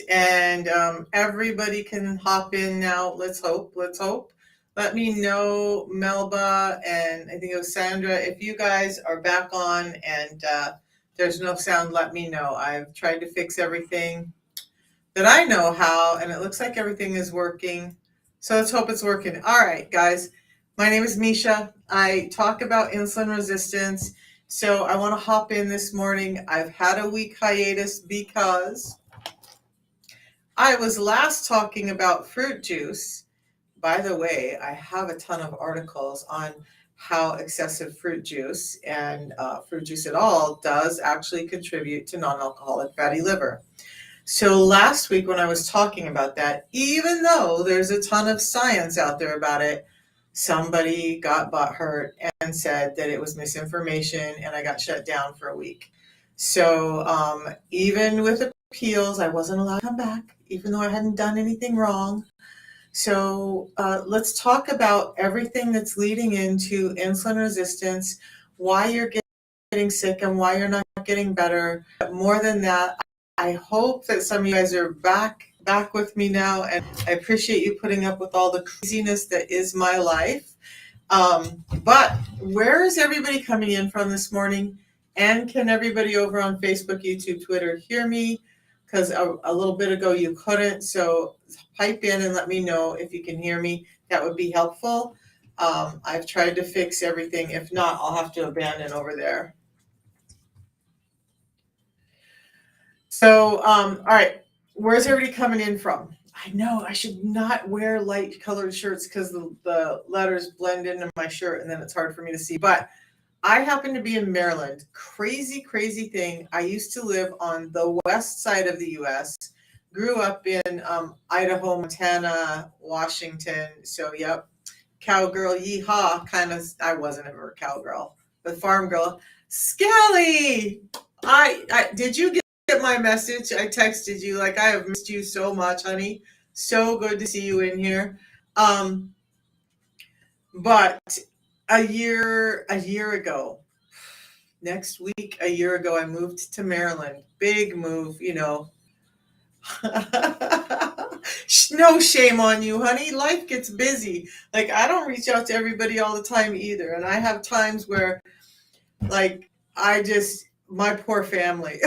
and everybody can hop in now. Let's hope. Let me know, Melba, and I think it was Sandra, if you guys are back on and there's no sound, let me know. I've tried to fix everything that I know how, and it looks like everything is working. So let's hope it's working. All right, guys. My name is Misha. I talk about insulin resistance. So I want to hop in this morning. I've had a week hiatus because I was last talking about fruit juice. By the way, I have a ton of articles on how excessive fruit juice and fruit juice at all does actually contribute to non-alcoholic fatty liver. So last week when I was talking about that, even though there's a ton of science out there about it, somebody got butthurt and said that it was misinformation, and I got shut down for a week. So even with appeals, I wasn't allowed to come back, even though I hadn't done anything wrong. So let's talk about everything that's leading into insulin resistance, why you're getting sick and why you're not getting better. But more than that, I hope that some of you guys are back with me now, and I appreciate you putting up with all the craziness that is my life. But where is everybody coming in from this morning? And can everybody over on Facebook, YouTube, Twitter hear me? Because a little bit ago you couldn't. So pipe in and let me know if you can hear me. That would be helpful. I've tried to fix everything. If not, I'll have to abandon over there. So, all right, where's everybody coming in from? I know I should not wear light colored shirts because the letters blend into my shirt and then it's hard for me to see. But I happen to be in Maryland. Crazy, crazy thing. I used to live on the west side of the U.S., grew up in Idaho, Montana, Washington. So, yep, cowgirl, yeehaw, kind of. I wasn't ever a cowgirl, but farm girl. Skelly, I did you get my message? I texted you, like, I have missed you so much, honey. So good to see you in here. But a year ago, next week, a year ago, I moved to Maryland. Big move, you know. No shame on you, honey. Life gets busy. Like, I don't reach out to everybody all the time either. And I have times where, like, my poor family.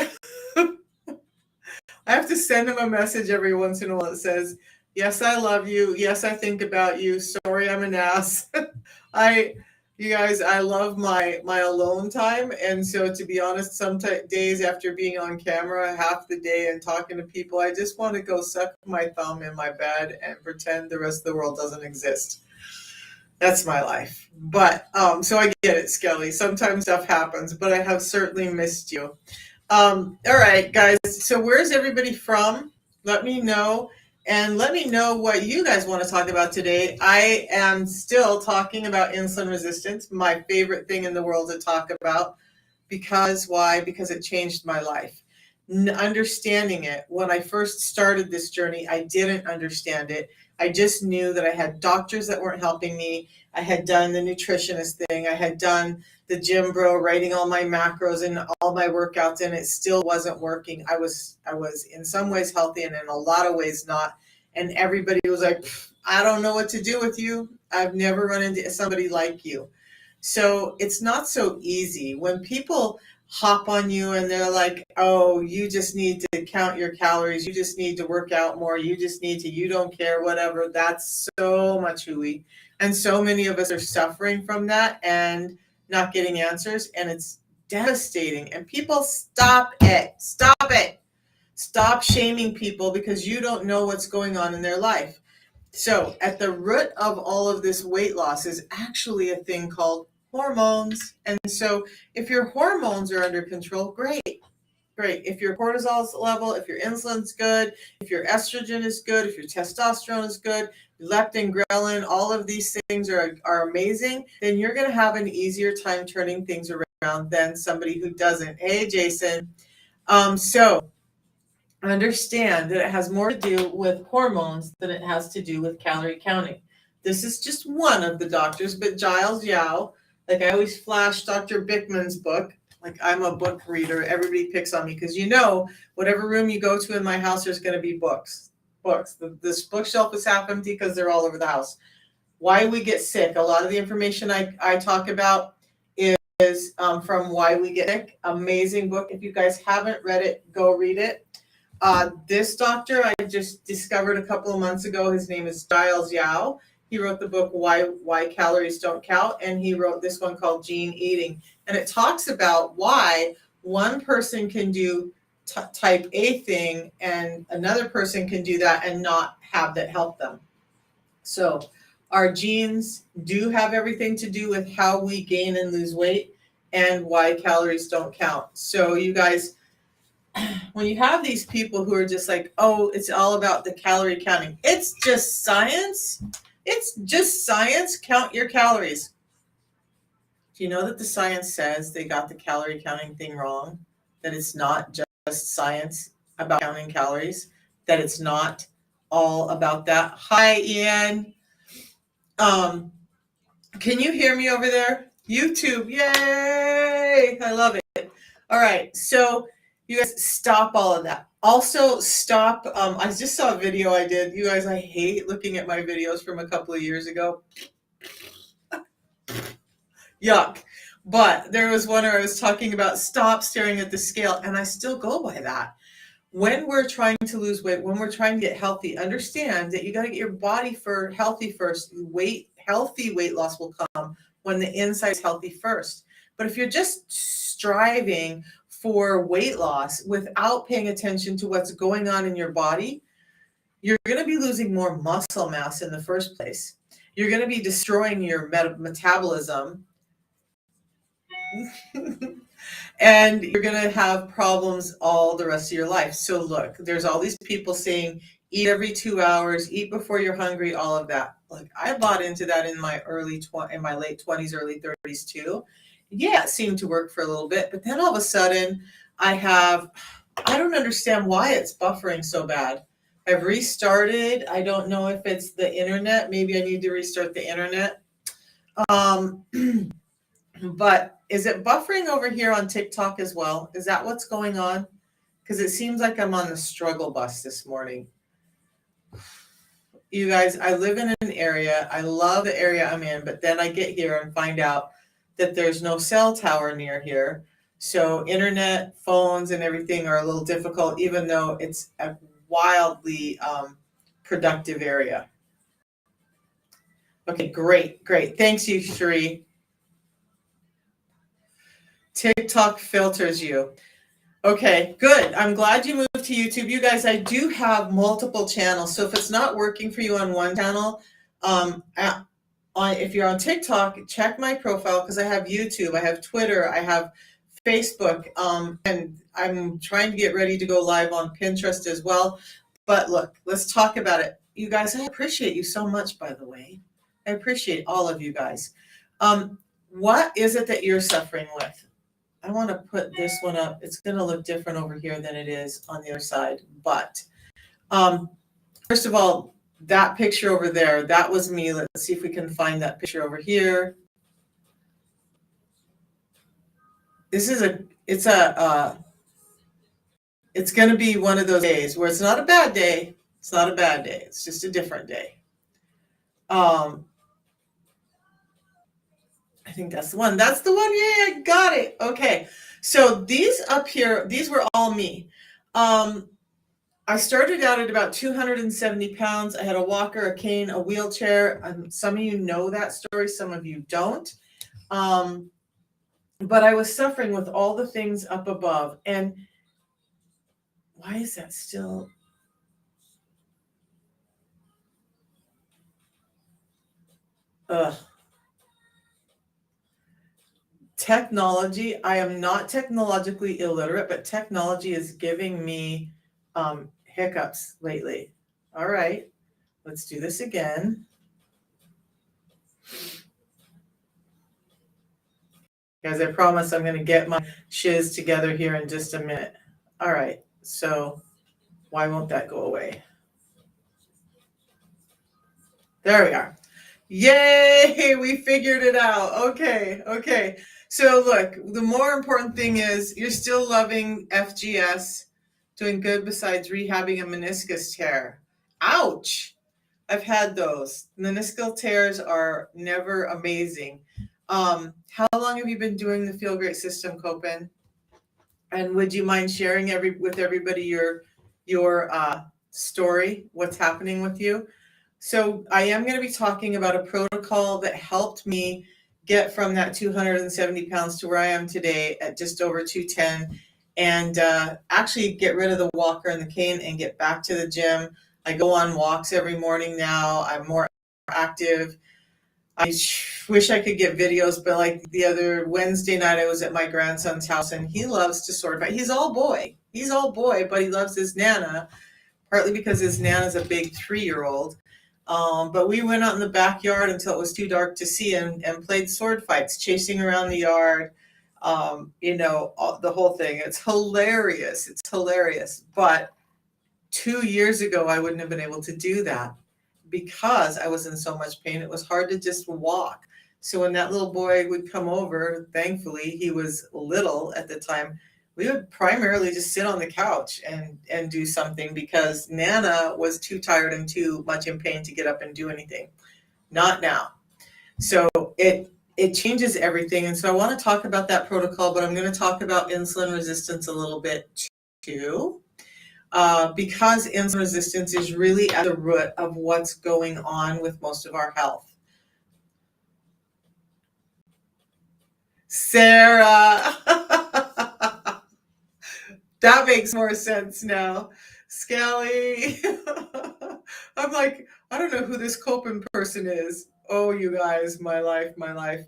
I have to send them a message every once in a while that says, yes, I love you. Yes, I think about you. Sorry, I'm an ass. You guys, I love my alone time. And so, to be honest, some days after being on camera half the day and talking to people, I just want to go suck my thumb in my bed and pretend the rest of the world doesn't exist. That's my life. But so I get it, Skelly. Sometimes stuff happens, but I have certainly missed you. All right, guys. So where's everybody from? Let me know. And let me know what you guys want to talk about today. I am still talking about insulin resistance, my favorite thing in the world to talk about. Because why? Because it changed my life. Understanding it. When I first started this journey, I didn't understand it. I just knew that I had doctors that weren't helping me. I had done the nutritionist thing. I had done the gym bro, writing all my macros and all my workouts, and it still wasn't working. I was in some ways healthy and in a lot of ways not. And everybody was like, I don't know what to do with you. I've never run into somebody like you. So it's not so easy when people hop on you and they're like, oh, you just need to count your calories. You just need to work out more. You don't care, whatever. That's so much hooey. And so many of us are suffering from that and not getting answers. And it's devastating. And people stop it. Stop shaming people because you don't know what's going on in their life. So at the root of all of this weight loss is actually a thing called hormones. And so if your hormones are under control, great. If your cortisol's level, if your insulin's good, if your estrogen is good, if your testosterone is good, leptin, ghrelin, all of these things are amazing, then you're going to have an easier time turning things around than somebody who doesn't. Hey, Jason. So understand that it has more to do with hormones than it has to do with calorie counting. This is just one of the doctors, but Giles Yao, like I always flash Dr. Bickman's book, Like I'm a book reader. Everybody picks on me because whatever room you go to in my house, there's going to be books. Books. This bookshelf is half empty because they're all over the house. Why We Get Sick. A lot of the information I talk about is from Why We Get Sick. Amazing book. If you guys haven't read it, go read it. This doctor I just discovered a couple of months ago. His name is Giles Yao. He wrote the book Why Calories Don't Count, and he wrote this one called Gene Eating. And it talks about why one person can do type A thing and another person can do that and not have that help them. So our genes do have everything to do with how we gain and lose weight and why calories don't count. So you guys, when you have these people who are just like, oh, it's all about the calorie counting. It's just science. It's just science. Count your calories. Do you know that the science says they got the calorie counting thing wrong? That it's not just science about counting calories? That it's not all about that? Hi, Ian. Can you hear me over there? YouTube, yay! I love it. All right, so you guys stop all of that. Also stop, I just saw a video I did. You guys, I hate looking at my videos from a couple of years ago. Yuck. But there was one where I was talking about stop staring at the scale, and I still go by that. When we're trying to lose weight, when we're trying to get healthy, understand that you got to get your body healthy first. Healthy weight loss will come when the inside is healthy first. But if you're just striving for weight loss without paying attention to what's going on in your body, you're going to be losing more muscle mass in the first place. You're going to be destroying your metabolism. And you're going to have problems all the rest of your life. So look, there's all these people saying, eat every 2 hours, eat before you're hungry, all of that. Like I bought into that in my late 20s, early 30s too. Yeah, it seemed to work for a little bit, but then all of a sudden I don't understand why it's buffering so bad. I've restarted. I don't know if it's the internet. Maybe I need to restart the internet. But is it buffering over here on TikTok as well? Is that what's going on? Because it seems like I'm on the struggle bus this morning. You guys, I live in an area. I love the area I'm in, but then I get here and find out that there's no cell tower near here. So internet, phones, and everything are a little difficult, even though it's a wildly productive area. Okay, great. Thanks, you, Sheree. TikTok filters you. Okay, good. I'm glad you moved to YouTube. You guys, I do have multiple channels. So if it's not working for you on one channel, if you're on TikTok, check my profile because I have YouTube, I have Twitter, I have Facebook, and I'm trying to get ready to go live on Pinterest as well. But look, let's talk about it. You guys, I appreciate you so much, by the way. I appreciate all of you guys. What is it that you're suffering with? I want to put this one up. It's going to look different over here than it is on the other side. But first of all, that picture over there, that was me. Let's see if we can find that picture over here. This is it's going to be one of those days where it's not a bad day. It's not a bad day. It's just a different day. I think that's the one. That's the one. Yay, I got it. Okay. So these up here, these were all me. I started out at about 270 pounds. I had a walker, a cane, a wheelchair. Some of you know that story. Some of you don't. But I was suffering with all the things up above. And why is that still? Ugh. Technology. I am not technologically illiterate, but technology is giving me hiccups lately. All right, let's do this again. Guys, I promise I'm going to get my shiz together here in just a minute. All right, so why won't that go away? There we are. Yay, we figured it out. Okay. So look, the more important thing is you're still loving FGS, doing good besides rehabbing a meniscus tear. Ouch. I've had those. Meniscal tears are never amazing. How long have you been doing the Feel Great system, Copen? And would you mind sharing with everybody your story, what's happening with you? So I am going to be talking about a protocol that helped me get from that 270 pounds to where I am today at just over 210, and actually get rid of the walker and the cane and get back to the gym. I go on walks every morning now. I'm more active. I wish I could get videos, but like the other Wednesday night, I was at my grandson's house and he loves to sort of, he's all boy. He's all boy, but he loves his Nana, partly because his Nana's a big 3-year-old. But we went out in the backyard until it was too dark to see and played sword fights, chasing around the yard. The whole thing. It's hilarious. It's hilarious. But 2 years ago, I wouldn't have been able to do that because I was in so much pain. It was hard to just walk. So when that little boy would come over, thankfully, he was little at the time, we would primarily just sit on the couch and do something because Nana was too tired and too much in pain to get up and do anything. Not now. So it changes everything. And so I want to talk about that protocol, but I'm going to talk about insulin resistance a little bit too. Because insulin resistance is really at the root of what's going on with most of our health. Sarah, that makes more sense now. Skelly, I'm like, I don't know who this Copen person is. Oh, you guys, my life, my life.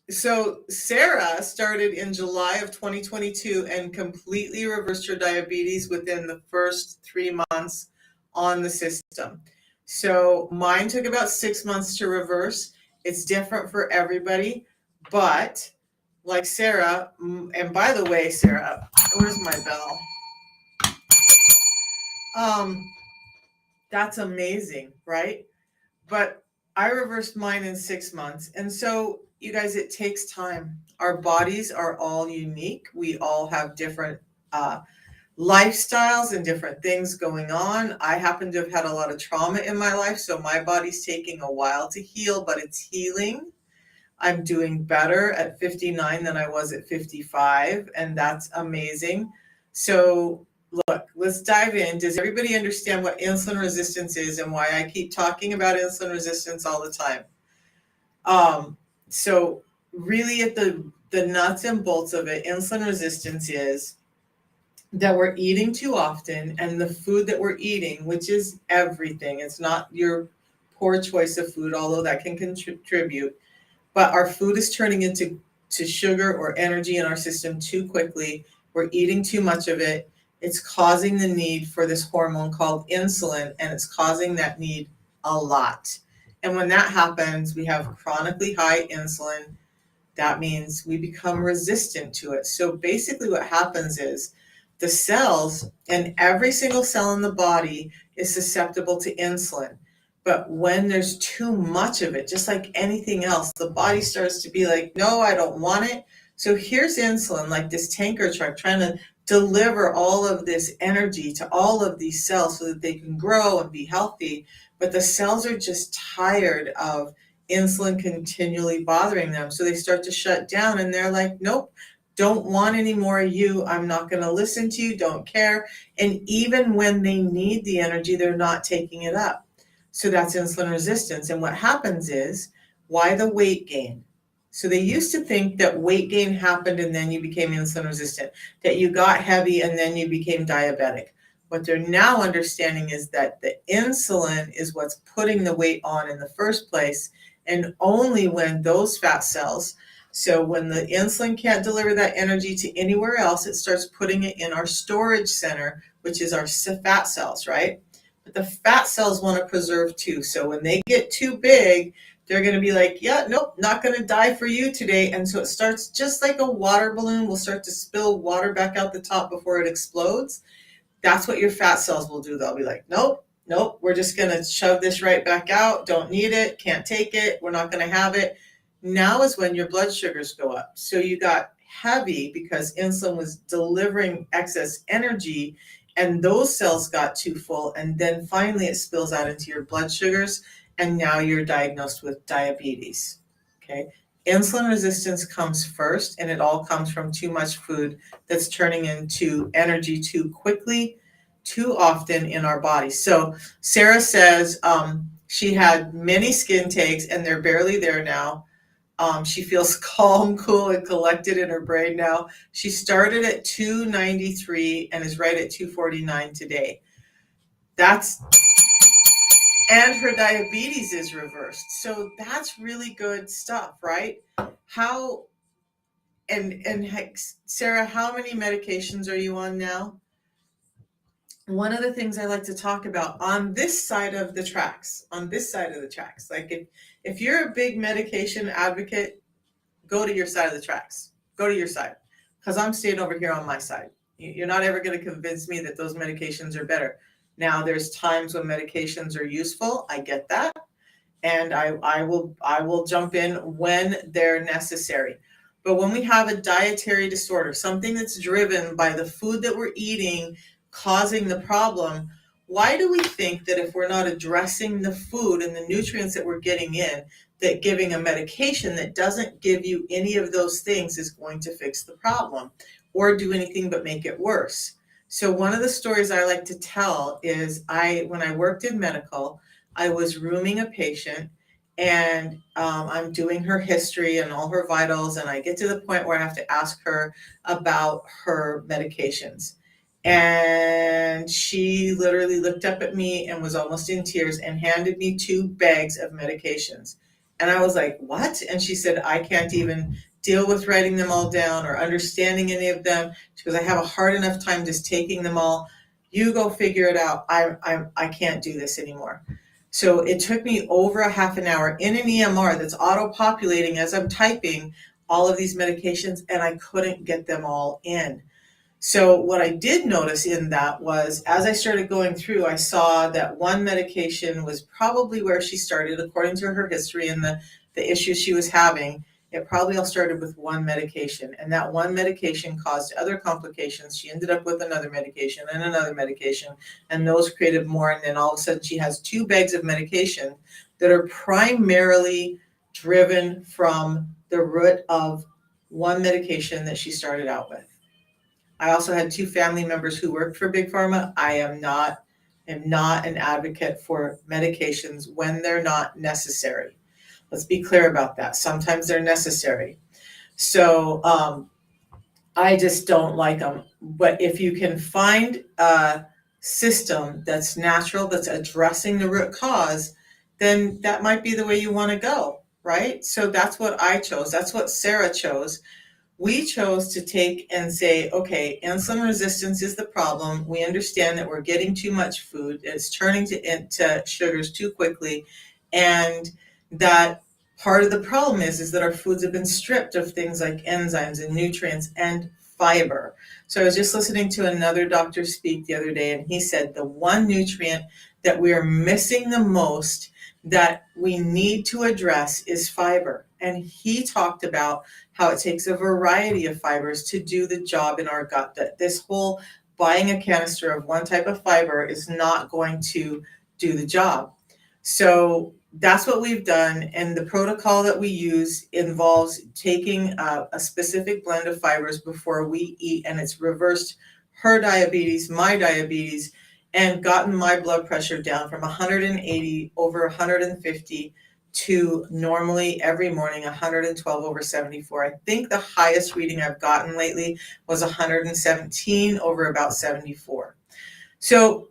So Sarah started in July of 2022 and completely reversed her diabetes within the first 3 months on the system. So mine took about 6 months to reverse. It's different for everybody, but like Sarah, and by the way, Sarah, where's my bell? That's amazing, right? But I reversed mine in 6 months. And so, you guys, it takes time. Our bodies are all unique. We all have different lifestyles and different things going on. I happen to have had a lot of trauma in my life, so my body's taking a while to heal, but it's healing. I'm doing better at 59 than I was at 55, and that's amazing. So look, let's dive in. Does everybody understand what insulin resistance is and why I keep talking about insulin resistance all the time? So really at the nuts and bolts of it, insulin resistance is that we're eating too often, and the food that we're eating, which is everything, it's not your poor choice of food, although that can contribute, but our food is turning into sugar or energy in our system too quickly. We're eating too much of it. It's causing the need for this hormone called insulin, and it's causing that need a lot. And when that happens, we have chronically high insulin. That means we become resistant to it. So basically what happens is the cells, and every single cell in the body is susceptible to insulin. But when there's too much of it, just like anything else, the body starts to be like, no, I don't want it. So here's insulin, like this tanker truck, trying to deliver all of this energy to all of these cells so that they can grow and be healthy. But the cells are just tired of insulin continually bothering them. So they start to shut down and they're like, nope, don't want any more of you. I'm not going to listen to you, don't care. And even when they need the energy, they're not taking it up. So that's insulin resistance. And what happens is, why the weight gain? So they used to think that weight gain happened and then you became insulin resistant, that you got heavy and then you became diabetic. What they're now understanding is that the insulin is what's putting the weight on in the first place, and only when those fat cells, so when the insulin can't deliver that energy to anywhere else, it starts putting it in our storage center, which is our fat cells, right? But the fat cells want to preserve too. So when they get too big, they're going to be like, yeah, nope, not going to die for you today. And so it starts just like a water balloon will start to spill water back out the top before it explodes. That's what your fat cells will do. They'll be like, nope, we're just going to shove this right back out. Don't need it. Can't take it. We're not going to have it. Now is when your blood sugars go up. So you got heavy because insulin was delivering excess energy and those cells got too full. And then finally it spills out into your blood sugars. And now you're diagnosed with diabetes. Okay. Insulin resistance comes first, and it all comes from too much food that's turning into energy too quickly, too often in our body. So Sarah says she had many skin takes and they're barely there now. She feels calm, cool, and collected in her brain now. She started at 293 and is right at 249 today. And her diabetes is reversed. So that's really good stuff, right? How and Sarah, how many medications are you on now? One of the things I like to talk about on this side of the tracks, like if you're a big medication advocate, go to your side of the tracks. Go to your side. Because I'm staying over here on my side. You're not ever going to convince me that those medications are better. Now, there's times when medications are useful. I get that. And I will jump in when they're necessary. But when we have a dietary disorder, something that's driven by the food that we're eating causing the problem, why do we think that if we're not addressing the food and the nutrients that we're getting in, that giving a medication that doesn't give you any of those things is going to fix the problem or do anything but make it worse? So one of the stories I like to tell is when I worked in medical, I was rooming a patient and I'm doing her history and all her vitals, and I get to the point where I have to ask her about her medications. And she literally looked up at me and was almost in tears and handed me 2 bags of medications. And I was like, what? And she said, I can't even deal with writing them all down or understanding any of them. She goes, I have a hard enough time just taking them all. You go figure it out. I can't do this anymore. So it took me over a half an hour in an EMR that's auto-populating as I'm typing all of these medications, and I couldn't get them all in. So what I did notice in that was, as I started going through, I saw that one medication was probably where she started, according to her history and the issues she was having. It probably all started with one medication, and that one medication caused other complications. She ended up with another medication and another medication, and those created more. And then all of a sudden she has 2 bags of medication that are primarily driven from the root of one medication that she started out with. I also had 2 family members who worked for Big Pharma. I am not an advocate for medications when they're not necessary. Let's be clear about that. Sometimes they're necessary. So I just don't like them. But if you can find a system that's natural, that's addressing the root cause, then that might be the way you want to go, right? So that's what I chose. That's what Sarah chose. We chose to take and say, okay, insulin resistance is the problem. We understand that we're getting too much food. It's turning into sugars too quickly. And that part of the problem is that our foods have been stripped of things like enzymes and nutrients and fiber. So I was just listening to another doctor speak the other day, and he said the one nutrient that we are missing the most that we need to address is fiber. And he talked about how it takes a variety of fibers to do the job in our gut, that this whole buying a canister of one type of fiber is not going to do the job. So that's what we've done. And the protocol that we use involves taking a specific blend of fibers before we eat, and it's reversed her diabetes, my diabetes, and gotten my blood pressure down from 180 over 150 to normally every morning 112 over 74. I think the highest reading I've gotten lately was 117 over about 74. So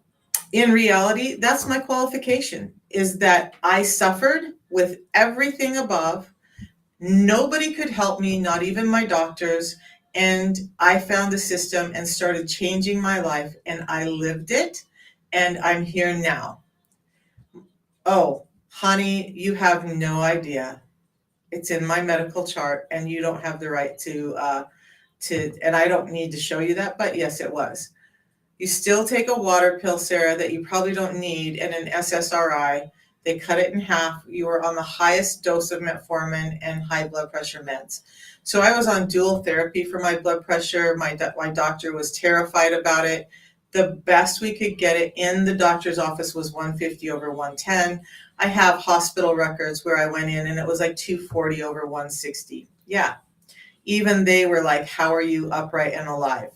in reality, that's my qualification, is that I suffered with everything above. Nobody could help me, not even my doctors. And I found the system and started changing my life, and I lived it, and I'm here now. Oh, honey, you have no idea. It's in my medical chart, and you don't have the right to, and I don't need to show you that, but yes, it was. You still take a water pill, Sarah, that you probably don't need, and an SSRI They cut it in half. You were on the highest dose of metformin and high blood pressure meds. So I was on dual therapy for my blood pressure. My doctor was terrified about it. The best we could get it in the doctor's office was 150 over 110. I have hospital records where I went in and it was like 240 over 160. Yeah. Even they were like, how are you upright and alive?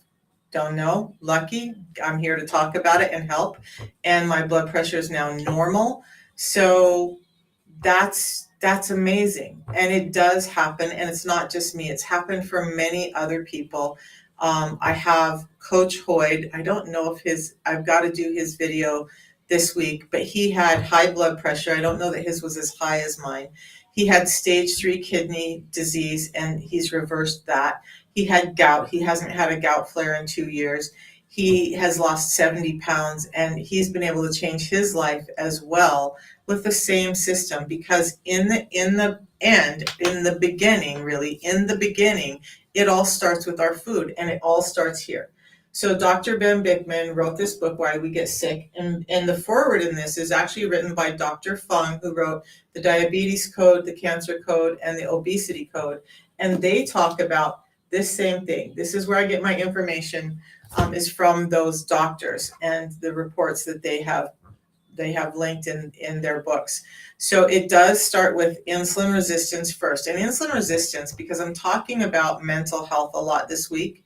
Don't know. Lucky. I'm here to talk about it and help. And my blood pressure is now normal. So that's amazing. And it does happen. And it's not just me. It's happened for many other people. I have Coach Hoyd. I don't know if I've got to do his video this week, but he had high blood pressure. I don't know that his was as high as mine. He had stage 3 kidney disease and he's reversed that. He had gout. He hasn't had a gout flare in 2 years. He has lost 70 pounds and he's been able to change his life as well with the same system, because in the beginning, it all starts with our food and it all starts here. So Dr. Ben Bikman wrote this book, Why We Get Sick. And the foreword in this is actually written by Dr. Fung, who wrote the Diabetes Code, the Cancer Code, and the Obesity Code. And they talk about this same thing. This is where I get my information, is from those doctors and the reports that they have linked in their books. So it does start with insulin resistance first. And insulin resistance, because I'm talking about mental health a lot this week,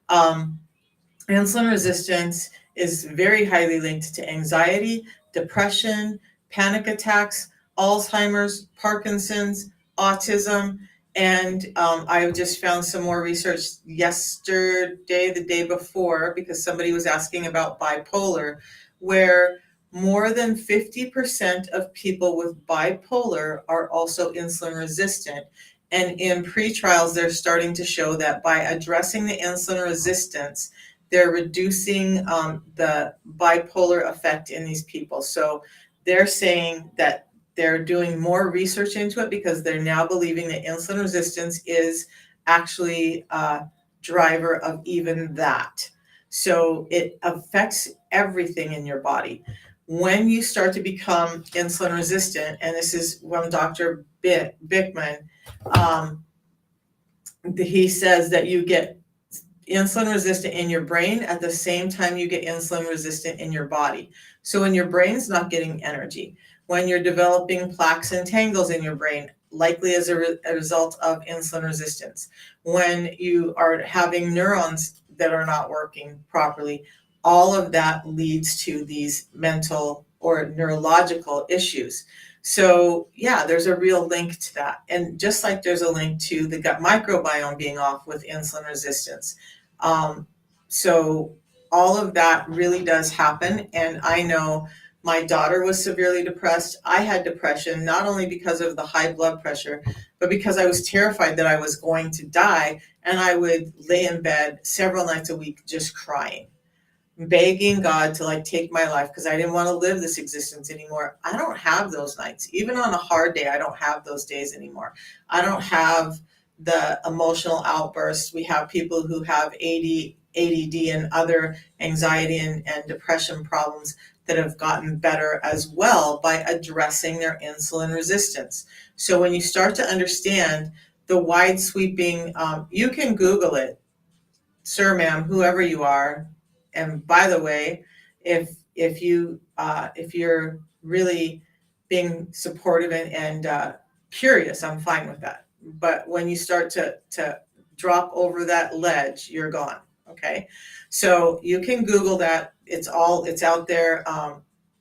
insulin resistance is very highly linked to anxiety, depression, panic attacks, Alzheimer's, Parkinson's, autism, and I just found some more research yesterday, the day before, because somebody was asking about bipolar, where more than 50% of people with bipolar are also insulin resistant. And in pre-trials, they're starting to show that by addressing the insulin resistance, they're reducing the bipolar effect in these people. So they're saying that they're doing more research into it because they're now believing that insulin resistance is actually a driver of even that. So it affects everything in your body. When you start to become insulin resistant, and this is from Dr. Bikman, he says that you get insulin resistant in your brain at the same time you get insulin resistant in your body. So when your brain's not getting energy, when you're developing plaques and tangles in your brain, likely as a result of insulin resistance, when you are having neurons that are not working properly, all of that leads to these mental or neurological issues. So yeah, there's a real link to that. And just like there's a link to the gut microbiome being off with insulin resistance. So all of that really does happen. And I know my daughter was severely depressed. I had depression, not only because of the high blood pressure, but because I was terrified that I was going to die. And I would lay in bed several nights a week just crying, begging God to take my life because I didn't want to live this existence anymore. I don't have those nights. Even on a hard day, I don't have those days anymore. I don't have the emotional outbursts. We have people who have ADD and other anxiety and depression problems that have gotten better as well by addressing their insulin resistance. So when you start to understand the wide sweeping, you can Google it, sir, ma'am, whoever you are. And by the way, if you're really being supportive and curious, I'm fine with that. But when you start to drop over that ledge, you're gone. Okay, so you can Google that. It's out there.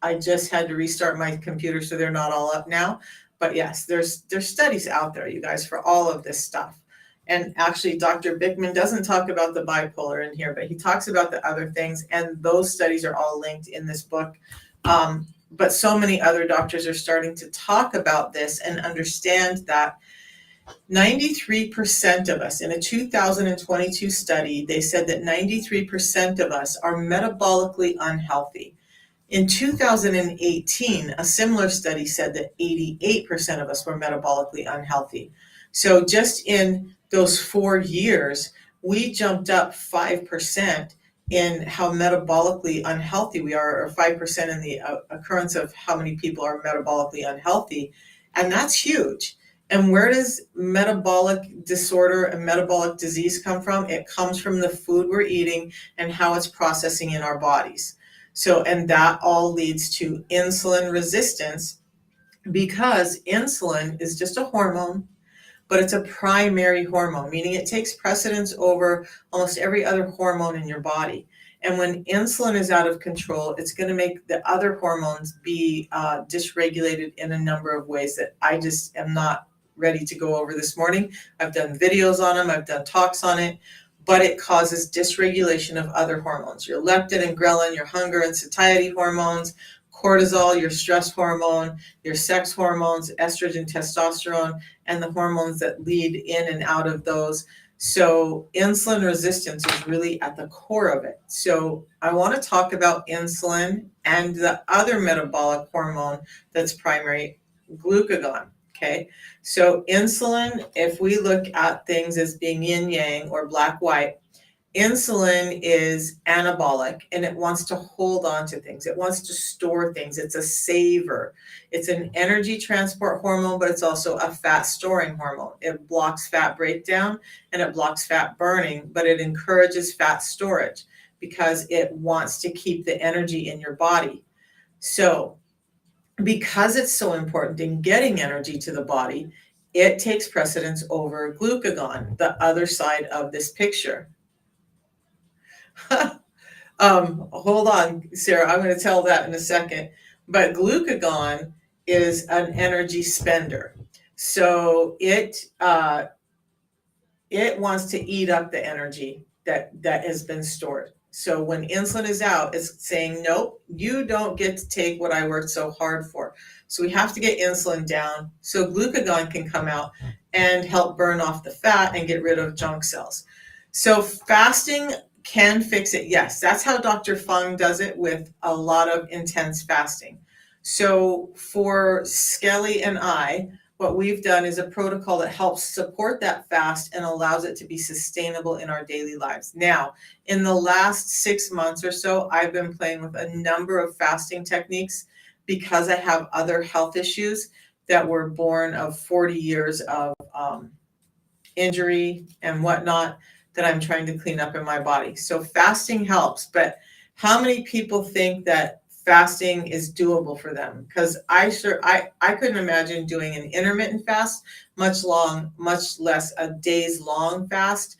I just had to restart my computer, so they're not all up now. But yes, there's studies out there, you guys, for all of this stuff. And actually, Dr. Bikman doesn't talk about the bipolar in here, but he talks about the other things, and those studies are all linked in this book. But so many other doctors are starting to talk about this and understand that 93% of us, in a 2022 study, they said that 93% of us are metabolically unhealthy. In 2018, a similar study said that 88% of us were metabolically unhealthy. So just in those 4 years, we jumped up 5% in how metabolically unhealthy we are, or 5% in the occurrence of how many people are metabolically unhealthy. And that's huge. And where does metabolic disorder and metabolic disease come from? It comes from the food we're eating and how it's processing in our bodies. So, and that all leads to insulin resistance, because insulin is just a hormone, but it's a primary hormone, meaning it takes precedence over almost every other hormone in your body. And when insulin is out of control, it's going to make the other hormones be dysregulated in a number of ways that I just am not ready to go over this morning. I've done videos on them, I've done talks on it, but it causes dysregulation of other hormones, your leptin and ghrelin, your hunger and satiety hormones, cortisol, your stress hormone, your sex hormones, estrogen, testosterone, and the hormones that lead in and out of those. So insulin resistance is really at the core of it. So I want to talk about insulin and the other metabolic hormone that's primary, glucagon. Okay, so insulin, if we look at things as being yin yang or black white, insulin is anabolic and it wants to hold on to things. It wants to store things. It's a saver. It's an energy transport hormone, but it's also a fat storing hormone. It blocks fat breakdown and it blocks fat burning, but it encourages fat storage because it wants to keep the energy in your body. So, because it's so important in getting energy to the body, it takes precedence over glucagon, the other side of this picture. Hold on, Sarah, I'm going to tell that in a second. But glucagon is an energy spender. So it wants to eat up the energy that has been stored. So when insulin is out, it's saying, nope, you don't get to take what I worked so hard for. So we have to get insulin down so glucagon can come out and help burn off the fat and get rid of junk cells. So fasting can fix it. Yes, that's how Dr. Fung does it, with a lot of intense fasting. So for Skelly and I, what we've done is a protocol that helps support that fast and allows it to be sustainable in our daily lives. Now, in the last 6 months or so, I've been playing with a number of fasting techniques because I have other health issues that were born of 40 years of injury and whatnot that I'm trying to clean up in my body. So fasting helps, but how many people think that fasting is doable for them? Because I couldn't imagine doing an intermittent fast, much less a days long fast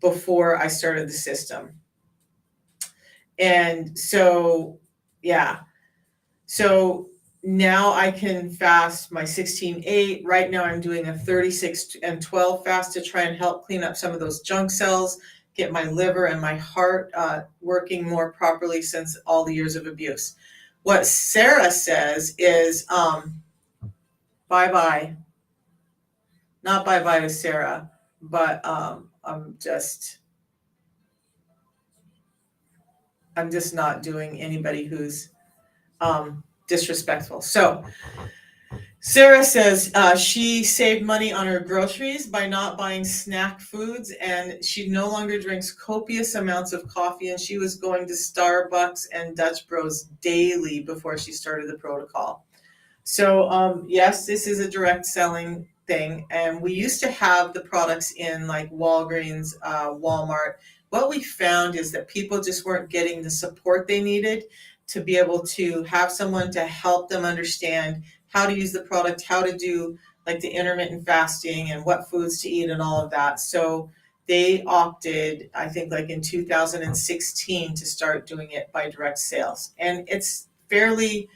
before I started the system. And so, yeah. So now I can fast my 16-8. Right now I'm doing a 36 and 12 fast to try and help clean up some of those junk cells, get my liver and my heart working more properly since all the years of abuse. What Sarah says is bye-bye. Not bye-bye to Sarah, but I'm just not doing anybody who's disrespectful. So Sarah says she saved money on her groceries by not buying snack foods, and she no longer drinks copious amounts of coffee, and she was going to Starbucks and Dutch Bros daily before she started the protocol. So yes, this is a direct selling thing, and we used to have the products in like Walgreens, Walmart. What we found is that people just weren't getting the support they needed to be able to have someone to help them understand how to use the product, how to do like the intermittent fasting and what foods to eat and all of that. So they opted, I think like in 2016, to start doing it by direct sales. And it's fairly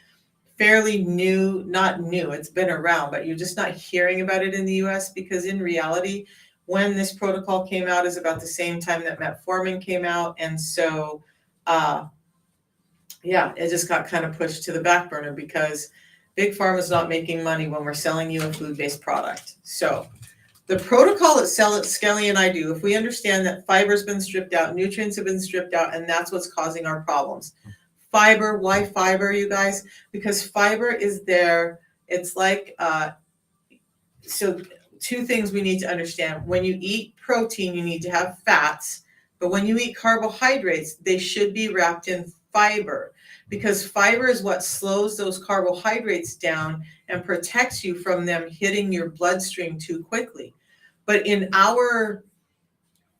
new, not new, it's been around, but you're just not hearing about it in the US, because in reality, when this protocol came out is about the same time that metformin came out. And so, yeah, it just got kind of pushed to the back burner because Big Pharma is not making money when we're selling you a food-based product. So the protocol that Skelly and I do, if we understand that fiber's been stripped out, nutrients have been stripped out, and that's what's causing our problems. Fiber, why fiber, you guys? Because fiber is there. It's like, so two things we need to understand. When you eat protein, you need to have fats But when you eat carbohydrates, they should be wrapped in fiber, because fiber is what slows those carbohydrates down and protects you from them hitting your bloodstream too quickly. But in our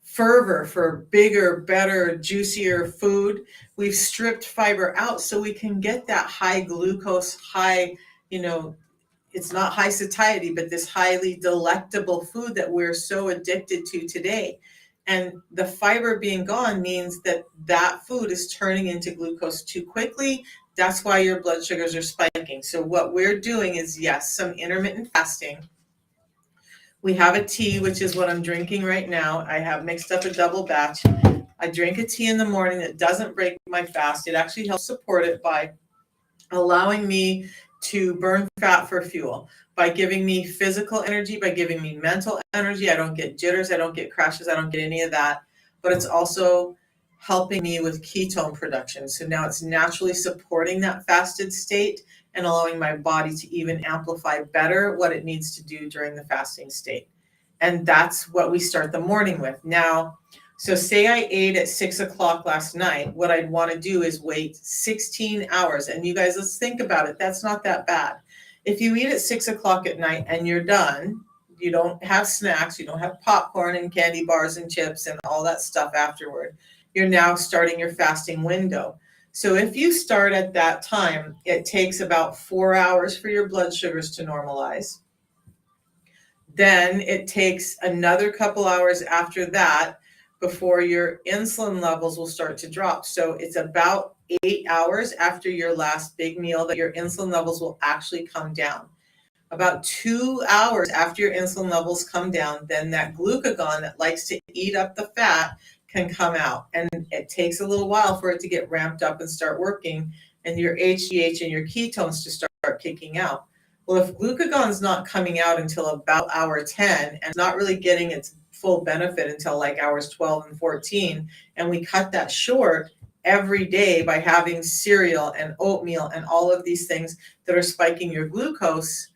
fervor for bigger, better, juicier food, we've stripped fiber out so we can get that high glucose, high, you know, it's not high satiety, but this highly delectable food that we're so addicted to today. And the fiber being gone means that that food is turning into glucose too quickly. That's why your blood sugars are spiking. So what we're doing is, yes, some intermittent fasting. We have a tea, which is what I'm drinking right now. I have mixed up a double batch. I drink a tea in the morning that doesn't break my fast. It actually helps support it by allowing me to burn fat for fuel, by giving me physical energy, by giving me mental energy. I don't get jitters, I don't get crashes, I don't get any of that. But it's also helping me with ketone production. So now it's naturally supporting that fasted state and allowing my body to even amplify better what it needs to do during the fasting state. And that's what we start the morning with. Now, so say I ate at 6 o'clock last night, what I'd want to do is wait 16 hours. And you guys, let's think about it. That's not that bad. If you eat at 6 o'clock at night and you're done, you don't have snacks, you don't have popcorn and candy bars and chips and all that stuff afterward. You're now starting your fasting window. So if you start at that time, it takes about 4 hours for your blood sugars to normalize. Then it takes another couple hours after that before your insulin levels will start to drop. So it's about 8 hours after your last big meal that your insulin levels will actually come down. About 2 hours after your insulin levels come down, then that glucagon that likes to eat up the fat can come out. And it takes a little while for it to get ramped up and start working, and your HGH and your ketones to start kicking out. Well, if glucagon's not coming out until about hour 10 and not really getting its full benefit until like hours 12 and 14, and we cut that short every day by having cereal and oatmeal and all of these things that are spiking your glucose,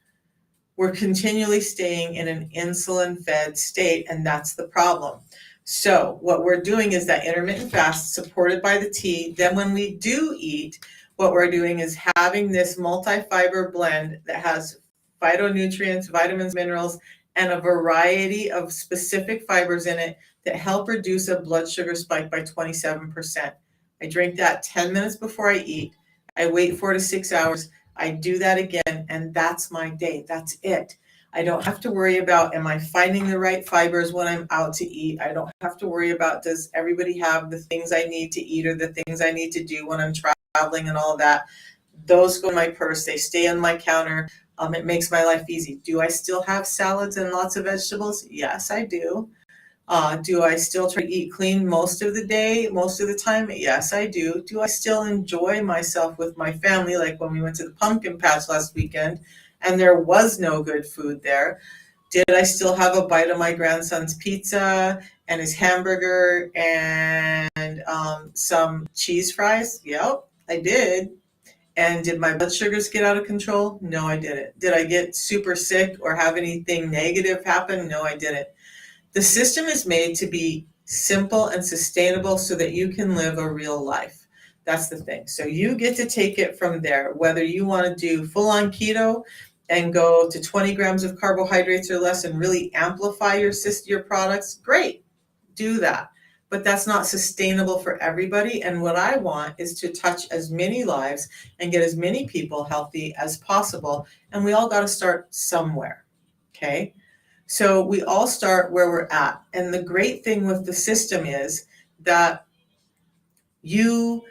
we're continually staying in an insulin-fed state, and that's the problem. So what we're doing is that intermittent fast supported by the tea. Then when we do eat, what we're doing is having this multi-fiber blend that has phytonutrients, vitamins, minerals, and a variety of specific fibers in it that help reduce a blood sugar spike by 27%. I drink that 10 minutes before I eat. I wait 4 to 6 hours. I do that again, and that's my day. That's it. I don't have to worry about, am I finding the right fibers when I'm out to eat? I don't have to worry about, does everybody have the things I need to eat or the things I need to do when I'm traveling and all that. Those go in my purse. They stay on my counter. It makes my life easy. Do I still have salads and lots of vegetables? Yes, I do. Do I still try to eat clean most of the day, most of the time? Yes, I do. Do I still enjoy myself with my family, like when we went to the pumpkin patch last weekend and there was no good food there? Did I still have a bite of my grandson's pizza and his hamburger and some cheese fries? Yep, I did. And did my blood sugars get out of control? No, I didn't. Did I get super sick or have anything negative happen? No, I didn't. The system is made to be simple and sustainable so that you can live a real life. That's the thing. So you get to take it from there, whether you want to do full-on keto and go to 20 grams of carbohydrates or less and really amplify your products, great, do that. But that's not sustainable for everybody. And what I want is to touch as many lives and get as many people healthy as possible. And we all got to start somewhere, okay? So we all start where we're at. And the great thing with the system is that you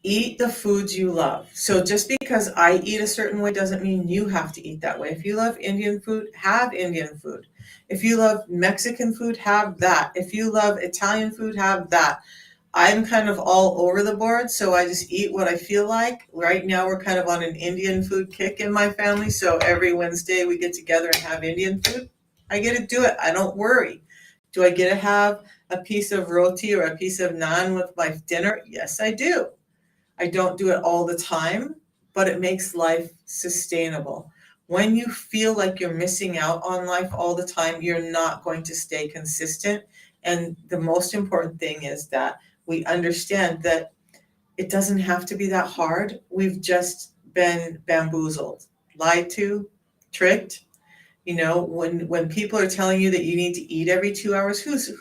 eat the foods you love. So just because I eat a certain way doesn't mean you have to eat that way. If you love Indian food, have Indian food. If you love Mexican food, have that. If you love Italian food, have that. I'm kind of all over the board, so I just eat what I feel like. Right now, we're kind of on an Indian food kick in my family, so every Wednesday we get together and have Indian food. I get to do it. I don't worry. Do I get to have a piece of roti or a piece of naan with my dinner? Yes, I do. I don't do it all the time, but it makes life sustainable. When you feel like you're missing out on life all the time, you're not going to stay consistent And the most important thing is that we understand that it doesn't have to be that hard. We've just been bamboozled, lied to, tricked. You know, when people are telling you that you need to eat every 2 hours, who's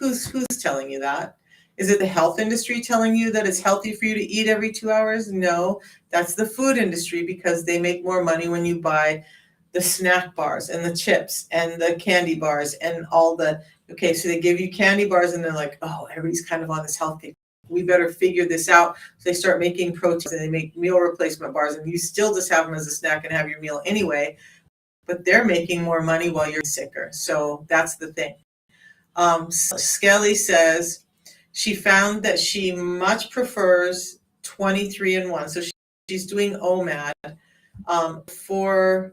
telling you that? Is it the health industry telling you that it's healthy for you to eat every 2 hours? No, that's the food industry, because they make more money when you buy the snack bars and the chips and the candy bars and all the, okay, so they give you candy bars and they're like, oh, everybody's kind of on this health kick. We better figure this out. So they start making proteins and they make meal replacement bars, and you still just have them as a snack and have your meal anyway, but they're making more money while you're sicker. So that's the thing. Skelly says she found that she much prefers 23-in-1. So she's doing OMAD. Before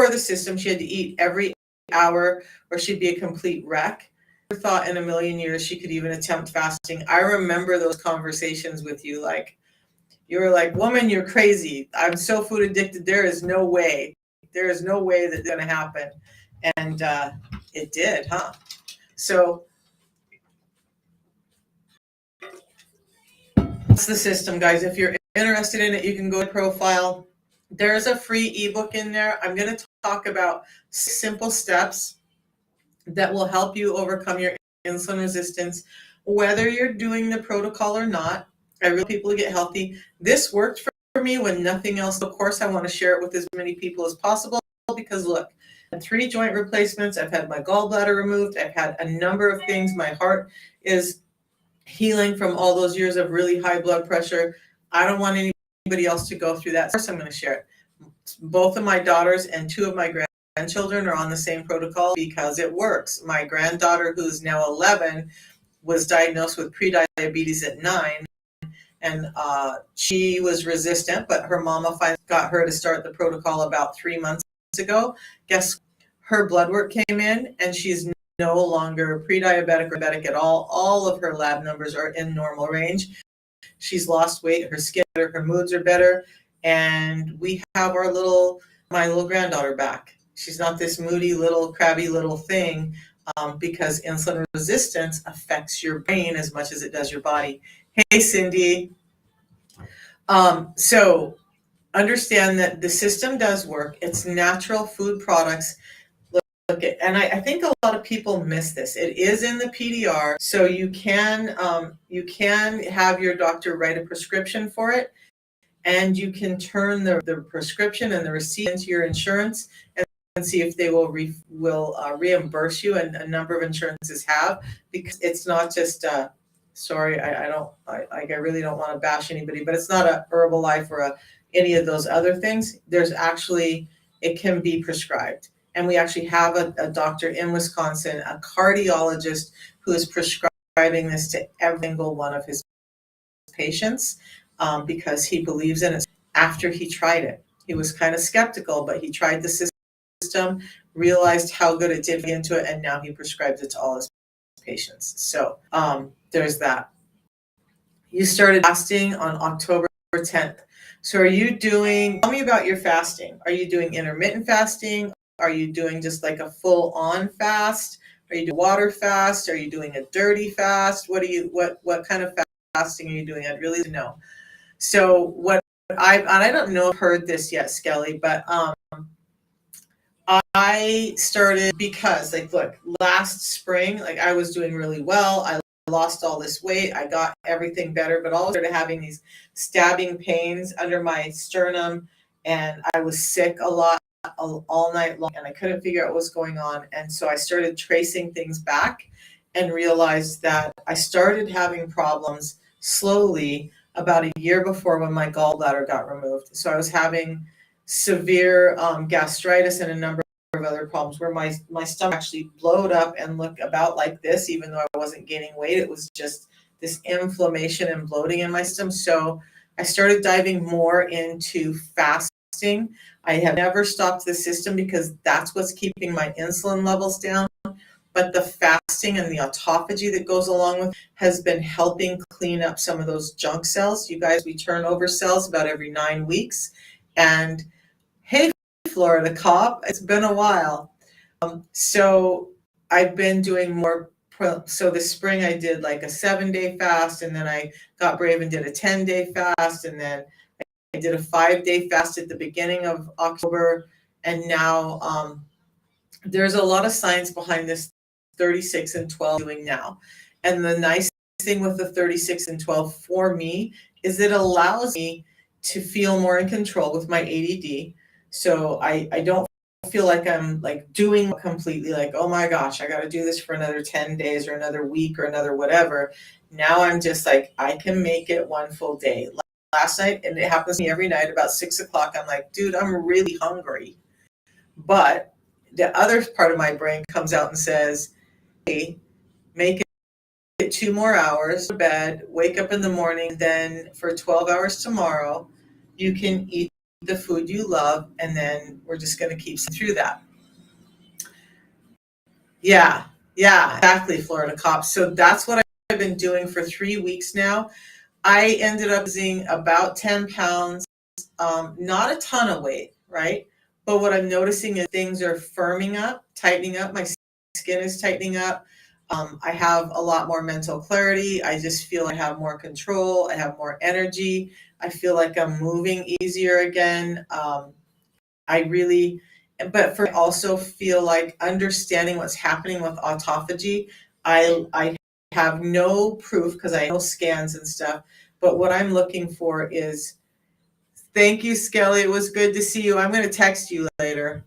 the system, she had to eat every hour or she'd be a complete wreck. I never thought in a million years she could even attempt fasting. I remember those conversations with you. Like, you were like, woman, you're crazy. I'm so food addicted. There is no way. There is no way that's going to happen. And it did, huh? So that's the system, guys. If you're interested in it, you can go to profile. There's a free ebook in there. I'm going to talk about simple steps that will help you overcome your insulin resistance, whether you're doing the protocol or not. I really want people to get healthy. This worked for me when nothing else. Of course, I want to share it with as many people as possible, because look, I had 3 joint replacements. I've had my gallbladder removed. I've had a number of things. My heart is healing from all those years of really high blood pressure. I don't want anybody else to go through that. First, I'm going to share it. Both of my daughters and 2 of my grandchildren are on the same protocol because it works. My granddaughter, who's now 11, was diagnosed with prediabetes at 9. And she was resistant, but her mama finally got her to start the protocol about 3 months ago. Guess her blood work came in, and she's no longer pre-diabetic or diabetic at all. All of her lab numbers are in normal range. She's lost weight, her skin, her moods are better, and we have my little granddaughter back. She's not this moody little crabby little thing, because insulin resistance affects your brain as much as it does your body. Hey, Cindy. So understand that the system does work. It's natural food products. And I think a lot of people miss this. It is in the PDR, so you can have your doctor write a prescription for it, and you can turn the prescription and the receipt into your insurance and see if they will reimburse you. And a number of insurances have, because it's not just sorry, I really don't want to bash anybody, but it's not a Herbalife or any of those other things. There's actually, it can be prescribed. And we actually have a doctor in Wisconsin, a cardiologist, who is prescribing this to every single one of his patients, because he believes in it. After he tried it, he was kind of skeptical, but he tried the system, realized how good it did into it, and now he prescribes it to all his patients. So there's that. You started fasting on October 10th. So tell me about your fasting. Are you doing intermittent fasting? Are you doing just like a full-on fast? Are you doing water fast? Are you doing a dirty fast? What kind of fasting are you doing? I'd really like to know. So I don't know if I've heard this yet, Skelly, but I started because, like, look, last spring, like, I was doing really well. I lost all this weight. I got everything better, but all started having these stabbing pains under my sternum, and I was sick a lot all night long, and I couldn't figure out what was going on. And so I started tracing things back and realized that I started having problems slowly about a year before, when my gallbladder got removed. So I was having severe gastritis and a number of other problems where my stomach actually blowed up and looked about like this, even though I wasn't gaining weight. It was just this inflammation and bloating in my system. So I started diving more into fasting. I have never stopped the system because that's what's keeping my insulin levels down. But the fasting and the autophagy that goes along with has been helping clean up some of those junk cells. You guys, we turn over cells about every 9 weeks. And hey, Florida cop, it's been a while. So I've been doing more so this spring I did like a 7-day fast, and then I got brave and did a 10-day fast, and then I did a 5-day fast at the beginning of October. And now there's a lot of science behind this 36 and 12 doing now. And the nice thing with the 36 and 12 for me is it allows me to feel more in control with my ADD. So I don't feel like I'm like doing completely like, oh my gosh, I got to do this for another 10 days or another week or another whatever. Now I'm just like, I can make it one full day. Last night, and it happens to me every night about 6 o'clock, I'm like, dude, I'm really hungry. But the other part of my brain comes out and says, hey, make it 2 more hours to bed, wake up in the morning, then for 12 hours tomorrow, you can eat the food you love, and then we're just going to keep through that. Yeah, exactly, Florida cops. So that's what I've been doing for 3 weeks now. I ended up losing about 10 pounds, not a ton of weight, right? But what I'm noticing is things are firming up, tightening up. My skin is tightening up. I have a lot more mental clarity. I just feel I have more control. I have more energy. I feel like I'm moving easier again. But I also feel like understanding what's happening with autophagy. I have no proof because I know scans and stuff. But what I'm looking for is, thank you, Skelly. It was good to see you. I'm going to text you later.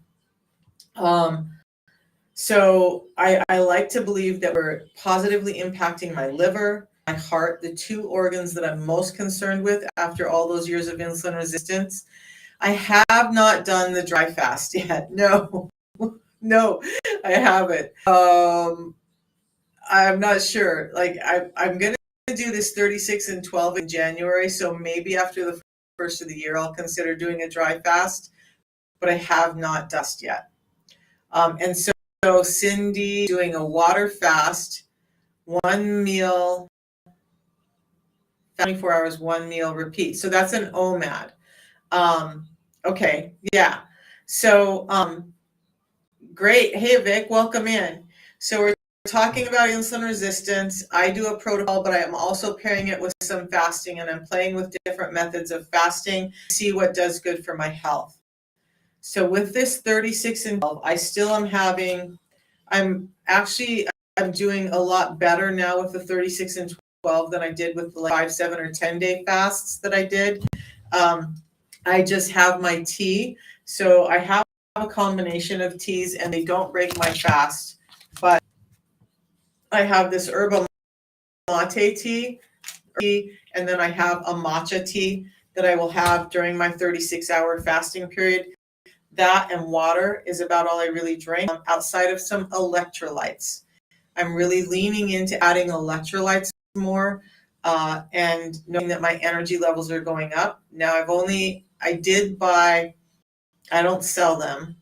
So I like to believe that we're positively impacting my liver, my heart, the 2 organs that I'm most concerned with after all those years of insulin resistance. I have not done the dry fast yet. No, I haven't. I'm not sure. Like I'm going to do this 36 and 12 in January. So maybe after the first of the year, I'll consider doing a dry fast, but I have not done it yet. And so Cindy doing a water fast, 1 meal, 24 hours, 1 meal, repeat. So that's an OMAD. Okay, yeah. So great. Hey, Vic, welcome in. So we're talking about insulin resistance. I do a protocol, but I am also pairing it with some fasting, and I'm playing with different methods of fasting to see what does good for my health. So with this 36 and 12, I still am I'm doing a lot better now with the 36 and 12 than I did with the 5, 7, or 10-day fasts that I did. I just have my tea. So I have a combination of teas, and they don't break my fast. But I have this herbal mate tea, and then I have a matcha tea that I will have during my 36-hour fasting period. That and water is about all I really drink, outside of some electrolytes. I'm really leaning into adding electrolytes more, and knowing that my energy levels are going up. Now I did buy, I don't sell them,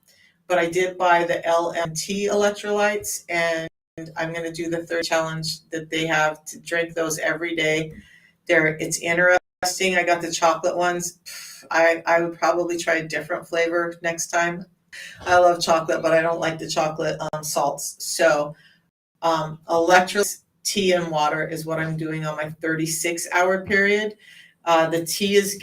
but I did buy the LMT electrolytes, and I'm going to do the 30 challenge that they have to drink those every day. It's interesting. I got the chocolate ones. I would probably try a different flavor next time. I love chocolate, but I don't like the chocolate salts. So electrolytes, tea, and water is what I'm doing on my 36-hour period. The tea is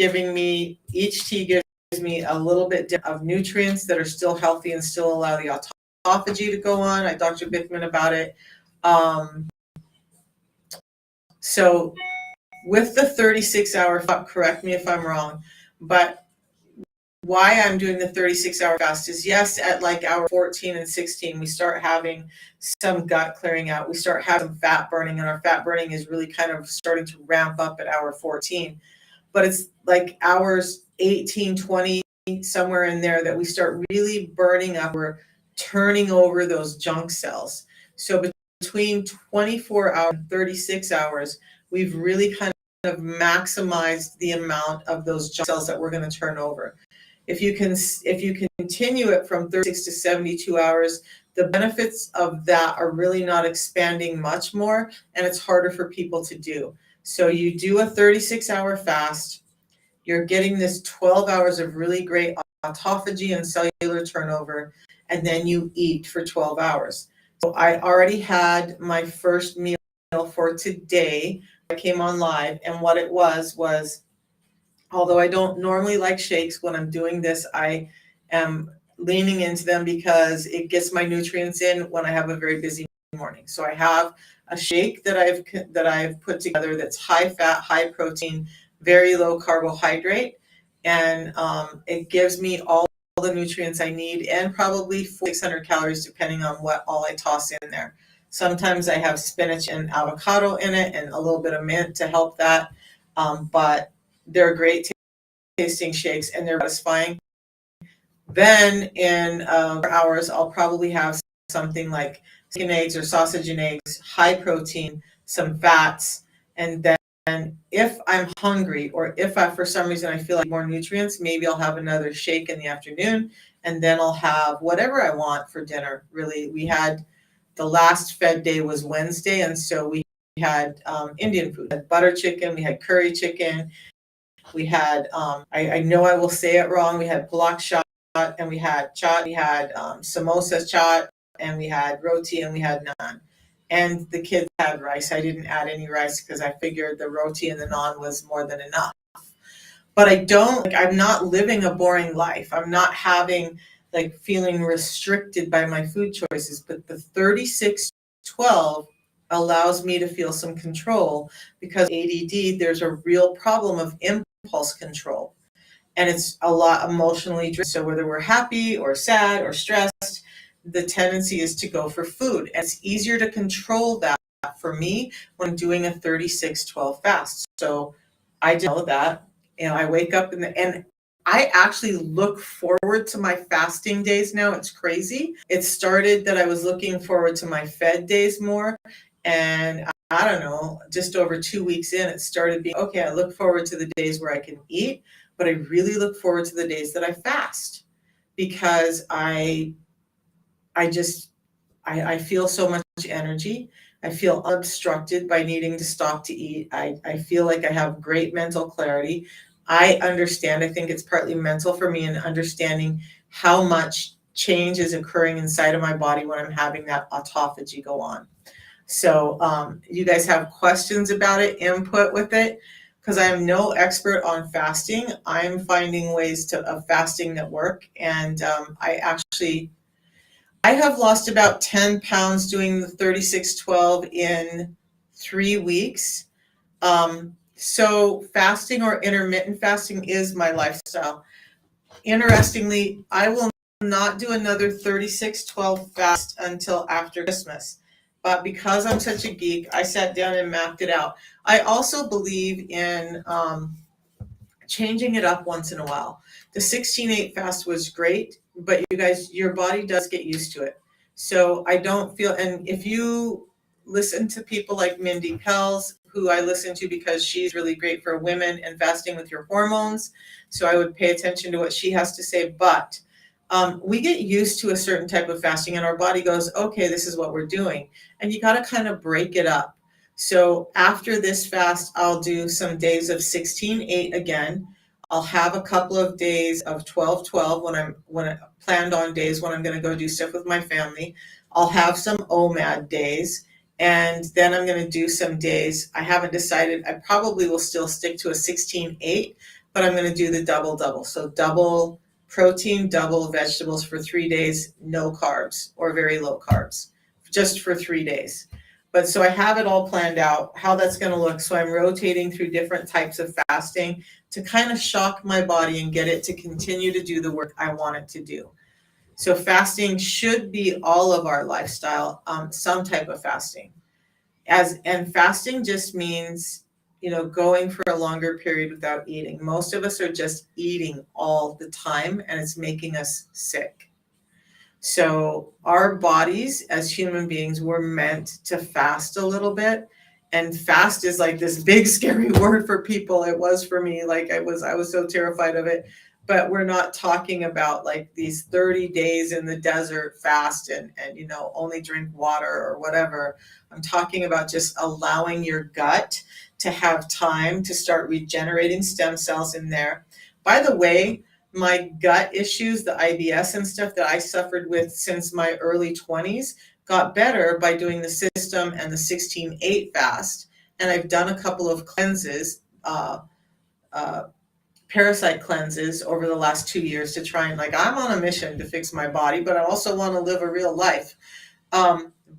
each tea gives me a little bit of nutrients that are still healthy and still allow the autophagy to go on. I talked to Bickman about it. So with the 36-hour, correct me if I'm wrong, but why I'm doing the 36-hour fast is, yes, at like hour 14 and 16, we start having some gut clearing out. We start having fat burning, and our fat burning is really kind of starting to ramp up at hour 14. But it's like hours 18, 20, somewhere in there that we start really burning up. We're turning over those junk cells. So between 24 hours and 36 hours, we've really kind of maximized the amount of those junk cells that we're going to turn over. If you continue it from 36 to 72 hours, the benefits of that are really not expanding much more, and it's harder for people to do. So you do a 36-hour fast, you're getting this 12 hours of really great autophagy and cellular turnover, and then you eat for 12 hours. So I already had my first meal for today. I came on live, and what it was, although I don't normally like shakes, when I'm doing this, I am leaning into them because it gets my nutrients in when I have a very busy morning. So I have a shake that I've put together that's high fat, high protein, very low carbohydrate, and it gives me all the nutrients I need and probably 600 calories depending on what all I toss in there. Sometimes I have spinach and avocado in it and a little bit of mint to help that, but they're great tasting shakes and they're satisfying. Then in hours, I'll probably have something like chicken eggs or sausage and eggs, high protein, some fats, and then if I'm hungry or if I, for some reason, I feel like more nutrients, maybe I'll have another shake in the afternoon, and then I'll have whatever I want for dinner. Really, we had the last Fed day was Wednesday, and so we had Indian food, we had butter chicken, we had curry chicken, we had I know I will say it wrong. We had palak shot and we had chaat, we had samosa chaat, and we had roti and we had naan. And the kids had rice. I didn't add any rice because I figured the roti and the naan was more than enough. But I'm not living a boring life. I'm not having feeling restricted by my food choices. But the 36-12 allows me to feel some control because ADD, there's a real problem of impulse control. And it's a lot emotionally driven. So whether we're happy or sad or stressed, the tendency is to go for food. And it's easier to control that for me when doing a 36-12 fast. So I know that, I wake up and I actually look forward to my fasting days now. It's crazy. It started that I was looking forward to my fed days more. And I don't know, just over 2 weeks in, it started being, okay, I look forward to the days where I can eat, but I really look forward to the days that I fast because I feel so much energy. I feel unobstructed by needing to stop to eat. I feel like I have great mental clarity. I understand, I think it's partly mental for me and understanding how much change is occurring inside of my body when I'm having that autophagy go on. So you guys have questions about it, input with it, because I am no expert on fasting. I'm finding ways of fasting that work. And I have lost about 10 pounds doing the 36-12 in 3 weeks. So fasting or intermittent fasting is my lifestyle. Interestingly, I will not do another 36-12 fast until after Christmas. But because I'm such a geek, I sat down and mapped it out. I also believe in changing it up once in a while. The 16-8 fast was great, but you guys, your body does get used to it. So I don't feel, and if you listen to people like Mindy Pels, who I listen to because she's really great for women and fasting with your hormones. So I would pay attention to what she has to say. But we get used to a certain type of fasting and our body goes, okay, this is what we're doing. And you got to kind of break it up. So after this fast, I'll do some days of 16-8 again. I'll have a couple of days of 12-12 when I planned on days when I'm going to go do stuff with my family. I'll have some OMAD days. And then I'm going to do some days. I haven't decided. I probably will still stick to a 16-8, but I'm going to do the double. So double protein, double vegetables for 3 days, no carbs or very low carbs, just for 3 days. But so I have it all planned out, how that's going to look. So I'm rotating through different types of fasting to kind of shock my body and get it to continue to do the work I want it to do. So fasting should be all of our lifestyle, some type of fasting. And fasting just means, going for a longer period without eating. Most of us are just eating all the time, and it's making us sick. So our bodies as human beings were meant to fast a little bit. And fast is like this big scary word for people. It was for me. Like I was so terrified of it. But we're not talking about like these 30 days in the desert fast and only drink water or whatever. I'm talking about just allowing your gut to have time to start regenerating stem cells in there. By the way, my gut issues, the IBS and stuff that I suffered with since my early 20s, got better by doing the system and the 16-8 fast. And I've done a couple of cleanses, uh, parasite cleanses over the last 2 years to try and, like, I'm on a mission to fix my body, but I also want to live a real life.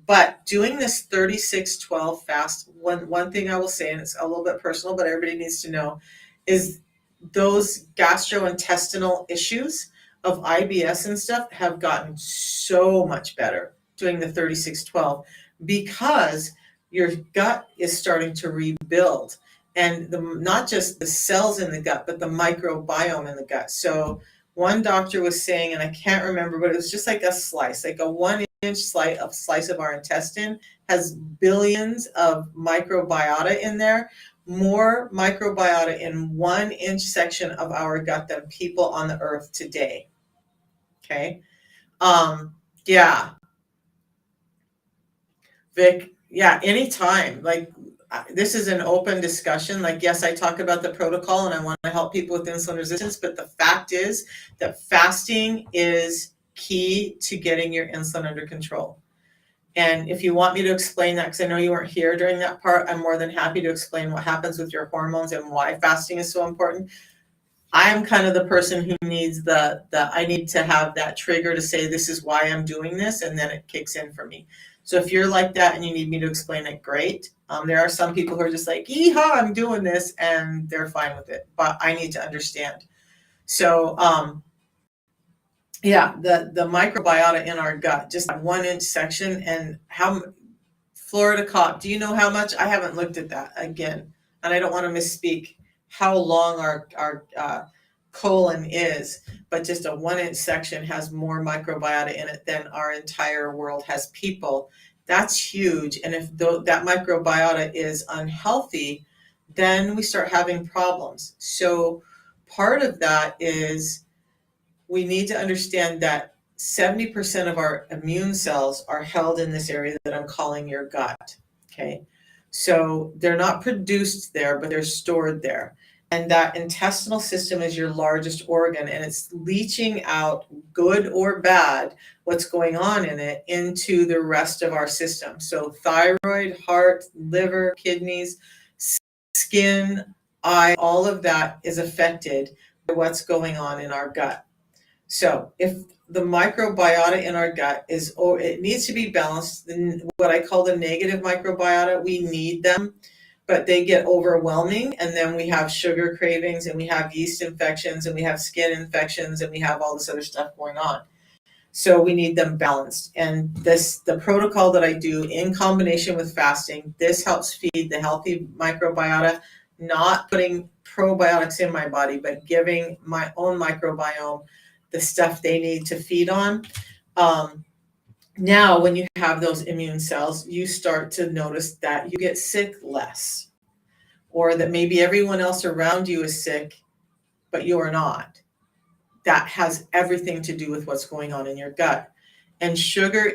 But doing this 36-12 fast, one thing I will say, and it's a little bit personal, but everybody needs to know, is those gastrointestinal issues of IBS and stuff have gotten so much better doing the 36-12 because your gut is starting to rebuild, and not just the cells in the gut, but the microbiome in the gut. So one doctor was saying, and I can't remember, but it was just like a slice, like a 1-inch slice of our intestine has billions of microbiota in there, more microbiota in 1-inch section of our gut than people on the earth today. Okay. Yeah. Vic, yeah, anytime. Like, this is an open discussion. Like, yes, I talk about the protocol and I want to help people with insulin resistance, but the fact is that fasting is key to getting your insulin under control. And if you want me to explain that, because I know you weren't here during that part, I'm more than happy to explain what happens with your hormones and why fasting is so important. I'm kind of the person who needs I need to have that trigger to say, this is why I'm doing this, and then it kicks in for me. So if you're like that and you need me to explain it, great. There are some people who are just like, yeehaw, I'm doing this, and they're fine with it, but I need to understand. So, yeah, the microbiota in our gut, just that 1-inch section, and how Florida cop, do you know how much? I haven't looked at that again, and I don't want to misspeak how long our colon is, but just a 1-inch section has more microbiota in it than our entire world has people. That's huge. And if that microbiota is unhealthy, then we start having problems. So part of that is we need to understand that 70% of our immune cells are held in this area that I'm calling your gut. Okay. So they're not produced there, but they're stored there. And that intestinal system is your largest organ, and it's leaching out, good or bad, what's going on in it into the rest of our system. So thyroid, heart, liver, kidneys, skin, eye, all of that is affected by what's going on in our gut. So if the microbiota in our gut it needs to be balanced. What I call the negative microbiota, we need them, but they get overwhelming, and then we have sugar cravings, and we have yeast infections, and we have skin infections, and we have all this other stuff going on. So we need them balanced. And the protocol that I do in combination with fasting, this helps feed the healthy microbiota, not putting probiotics in my body, but giving my own microbiome the stuff they need to feed on. Now, when you have those immune cells, you start to notice that you get sick less, or that maybe everyone else around you is sick, but you are not. That has everything to do with what's going on in your gut. And sugar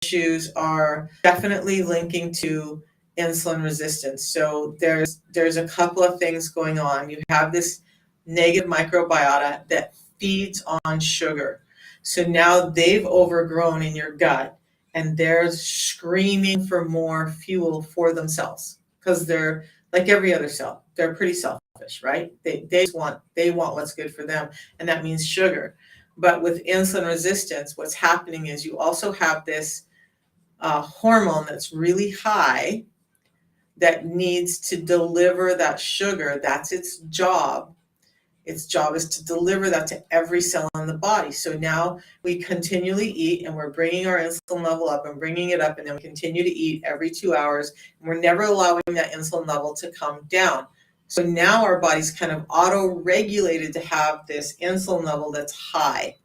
issues are definitely linking to insulin resistance. So there's a couple of things going on. You have this negative microbiota that feeds on sugar. So now they've overgrown in your gut, and they're screaming for more fuel for themselves, because they're like every other cell. They're pretty selfish, right? They want what's good for them, and that means sugar. But with insulin resistance, what's happening is you also have this hormone that's really high that needs to deliver that sugar. That's its job. Its job is to deliver that to every cell in the body. So now we continually eat, and we're bringing our insulin level up and bringing it up, and then we continue to eat every 2 hours, and we're never allowing that insulin level to come down. So now our body's kind of auto-regulated to have this insulin level that's high.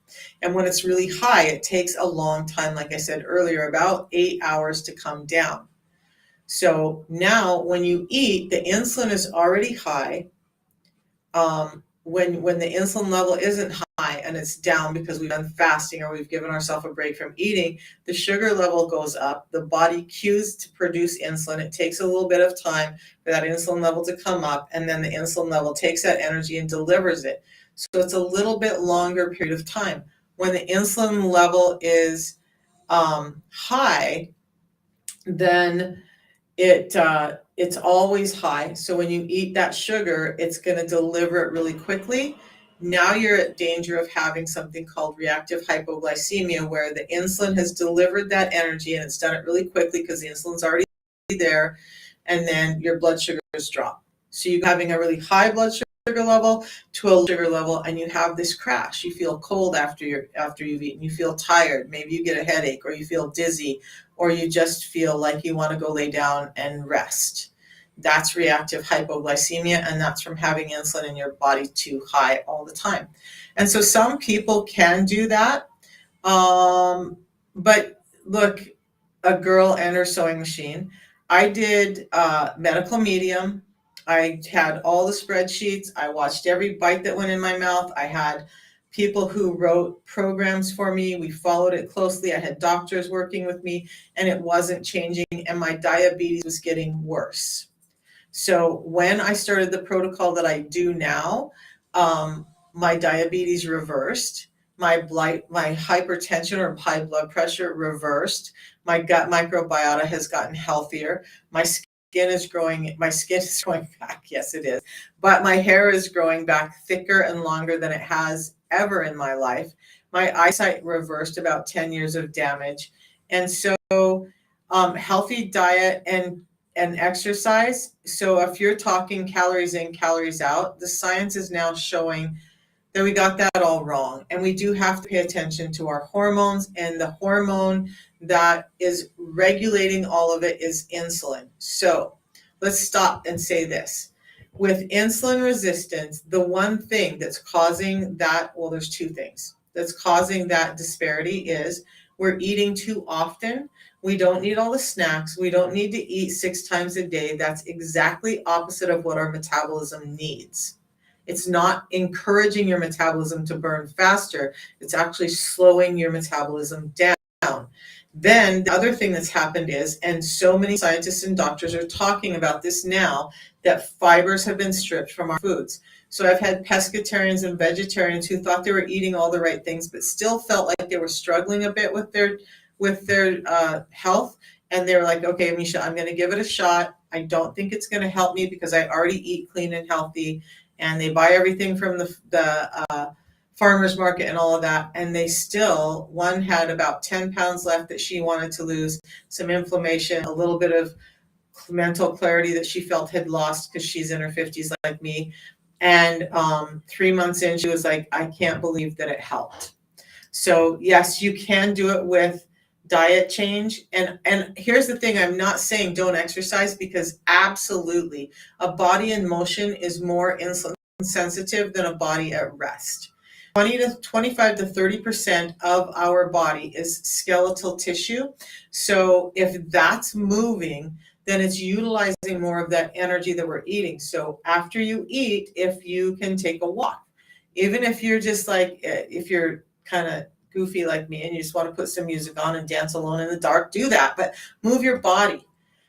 And when it's really high, it takes a long time, like I said earlier, about 8 hours to come down. So now when you eat, the insulin is already high. When the insulin level isn't high and it's down because we've done fasting or we've given ourselves a break from eating, the sugar level goes up. The body cues to produce insulin. It takes a little bit of time for that insulin level to come up, and then the insulin level takes that energy and delivers it. So it's a little bit longer period of time. When the insulin level is high, then it's always high. So when you eat that sugar, it's going to deliver it really quickly. Now you're at danger of having something called reactive hypoglycemia, where the insulin has delivered that energy and it's done it really quickly because the insulin's already there, and then your blood sugars drop. So you're having a really high blood sugar level to a low sugar level, and you have this crash. You feel cold after you've eaten. You feel tired. Maybe you get a headache, or you feel dizzy, or you just feel like you want to go lay down and rest. That's reactive hypoglycemia, and that's from having insulin in your body too high all the time. And so some people can do that. But look, a girl and her sewing machine. I did medical medium. I had all the spreadsheets. I watched every bite that went in my mouth. I had people who wrote programs for me. We followed it closely. I had doctors working with me, and it wasn't changing, and my diabetes was getting worse. So when I started the protocol that I do now, my diabetes reversed, my hypertension or high blood pressure reversed, my gut microbiota has gotten healthier, my skin is growing back, yes it is, but my hair is growing back thicker and longer than it has ever in my life. My eyesight reversed about 10 years of damage. And so healthy diet and exercise. So if you're talking calories in, calories out, the science is now showing that we got that all wrong. And we do have to pay attention to our hormones, and the hormone that is regulating all of it is insulin. So let's stop and say this. With insulin resistance, the one thing that's causing that, well, there's two things that's causing that disparity is we're eating too often. We don't need all the snacks. We don't need to eat 6 times a day. That's exactly opposite of what our metabolism needs. It's not encouraging your metabolism to burn faster. It's actually slowing your metabolism down. Then the other thing that's happened is, and so many scientists and doctors are talking about this now, that fibers have been stripped from our foods. So I've had pescatarians and vegetarians who thought they were eating all the right things, but still felt like they were struggling a bit with their health. And they were like, okay, Misha, I'm going to give it a shot. I don't think it's going to help me because I already eat clean and healthy. And they buy everything from the farmer's market and all of that. And they still, one had about 10 pounds left that she wanted to lose, some inflammation, a little bit of mental clarity that she felt had lost because she's in her 50s like me. And 3 months in, she was like, I can't believe that it helped. So yes, you can do it with diet change. And here's the thing, I'm not saying don't exercise, because absolutely a body in motion is more insulin sensitive than a body at rest. 25 to 30% of our body is skeletal tissue. So if that's moving, then it's utilizing more of that energy that we're eating. So after you eat, if you can take a walk, even if you're just like, if you're kind of goofy like me and you just want to put some music on and dance alone in the dark, do that, but move your body.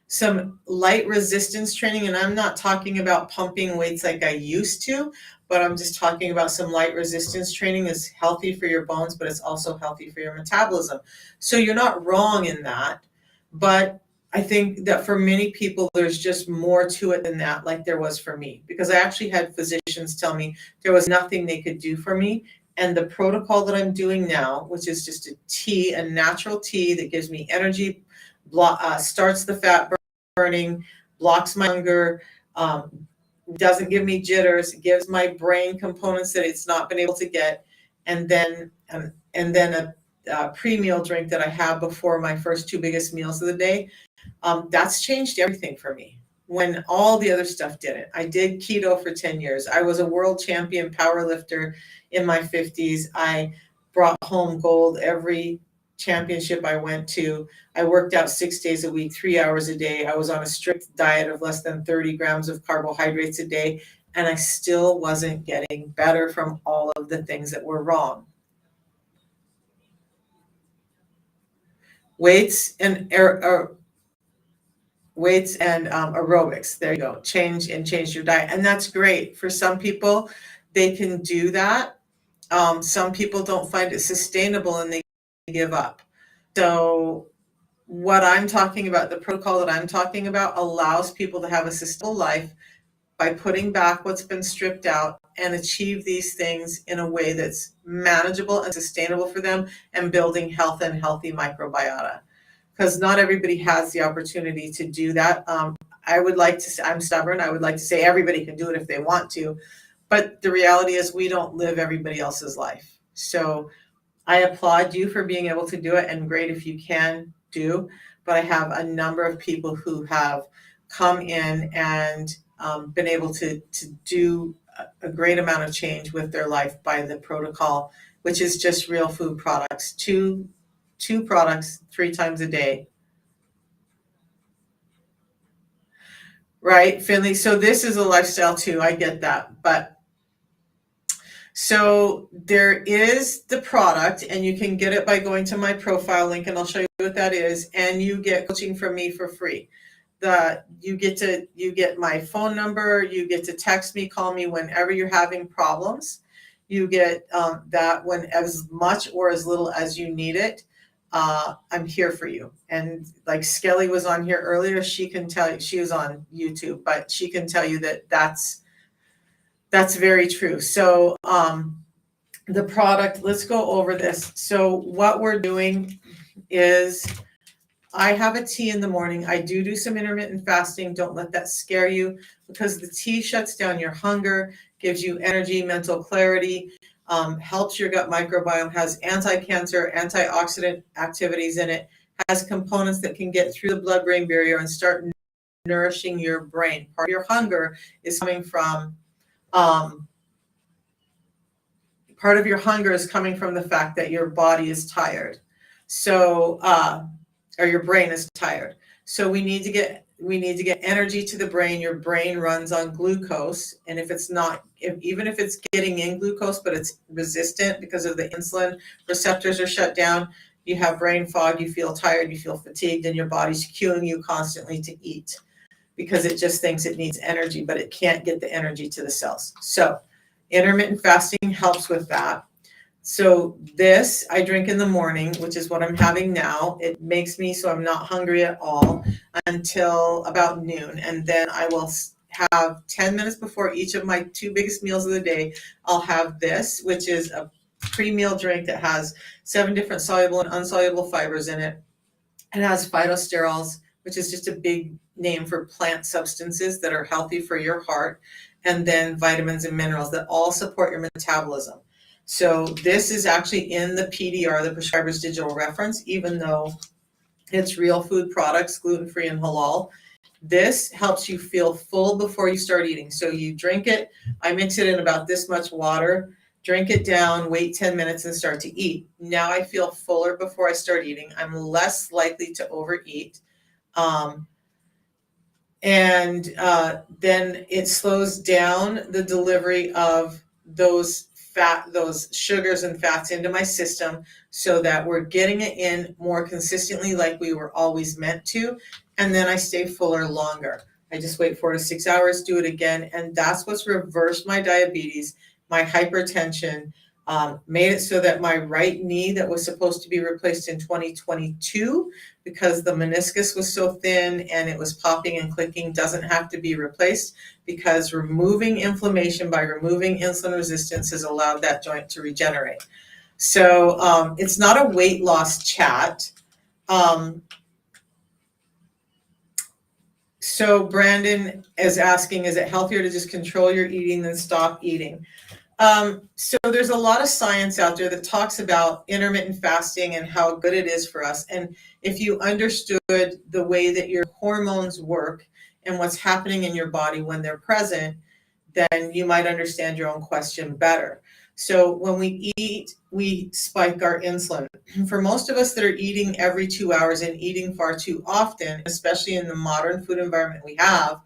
Some light resistance training, and I'm not talking about pumping weights like I used to, but I'm just talking about some light resistance training is healthy for your bones, but it's also healthy for your metabolism. So you're not wrong in that, but I think that for many people, there's just more to it than that, like there was for me, because I actually had physicians tell me there was nothing they could do for me. And the protocol that I'm doing now, which is just a natural tea that gives me energy, starts the fat burning, blocks my hunger, doesn't give me jitters, it gives my brain components that it's not been able to get, and then a pre-meal drink that I have before my first 2 biggest meals of the day. That's changed everything for me when all the other stuff didn't. I did keto for 10 years. I was a world champion power lifter in my 50s. I brought home gold every championship I went to. I worked out 6 days a week, 3 hours a day. I was on a strict diet of less than 30 grams of carbohydrates a day, and I still wasn't getting better from all of the things that were wrong. Weights and aerobics. There you go. Change your diet. And that's great. For some people, they can do that. Some people don't find it sustainable and they give up. So what I'm talking about, the protocol that I'm talking about, allows people to have a sustainable life by putting back what's been stripped out and achieve these things in a way that's manageable and sustainable for them, and building health and healthy microbiota. Because not everybody has the opportunity to do that. I would like to say, I'm stubborn, I would like to say everybody can do it if they want to, but the reality is we don't live everybody else's life. So I applaud you for being able to do it, and great if you can do, but I have a number of people who have come in and been able to do a great amount of change with their life by the protocol, which is just real food products, two products 3 times a day. Right, Finley? So this is a lifestyle too, I get that. But so there is the product, and you can get it by going to my profile link, and I'll show you what that is, and you get coaching from me for free. You get my phone number, you get to text me, call me whenever you're having problems. You get that when as much or as little as you need it. I'm here for you. And like Skelly was on here earlier, she can tell you, she was on YouTube, but she can tell you that that's very true. So the product, let's go over this. So what we're doing is, I have a tea in the morning. I do some intermittent fasting. Don't let that scare you, because the tea shuts down your hunger, gives you energy, mental clarity, helps your gut microbiome, has anti-cancer, antioxidant activities in it, has components that can get through the blood-brain barrier and start nourishing your brain. Part of your hunger is coming from the fact that your body is tired. So or your brain is tired. So we need to get energy to the brain. Your brain runs on glucose, and even if it's getting in glucose, but it's resistant because of the insulin receptors are shut down, you have brain fog, you feel tired, you feel fatigued, and your body's cueing you constantly to eat because it just thinks it needs energy, but it can't get the energy to the cells. So intermittent fasting helps with that. So this I drink in the morning, which is what I'm having now. It makes me so I'm not hungry at all until about noon. And then I will have 10 minutes before each of my 2 biggest meals of the day. I'll have this, which is a pre-meal drink that has 7 different soluble and insoluble fibers in it. It has phytosterols, which is just a big name for plant substances that are healthy for your heart, and then vitamins and minerals that all support your metabolism. So this is actually in the PDR, the Prescriber's Digital Reference, even though it's real food products, gluten-free and halal. This helps you feel full before you start eating. So you drink it, I mix it in about this much water, drink it down, wait 10 minutes and start to eat. Now I feel fuller before I start eating. I'm less likely to overeat. Then it slows down the delivery of those sugars and fats into my system, so that we're getting it in more consistently like we were always meant to. And then I stay fuller longer. I just wait 4 to 6 hours, do it again. And that's what's reversed my diabetes, my hypertension, made it so that my right knee that was supposed to be replaced in 2022 because the meniscus was so thin and it was popping and clicking doesn't have to be replaced, because removing inflammation by removing insulin resistance has allowed that joint to regenerate. So it's not a weight loss chat. So Brandon is asking, is it healthier to just control your eating than stop eating? So there's a lot of science out there that talks about intermittent fasting and how good it is for us. And if you understood the way that your hormones work and what's happening in your body when they're present, then you might understand your own question better. So when we eat, we spike our insulin. For most of us that are eating every 2 hours and eating far too often, especially in the modern food environment we have,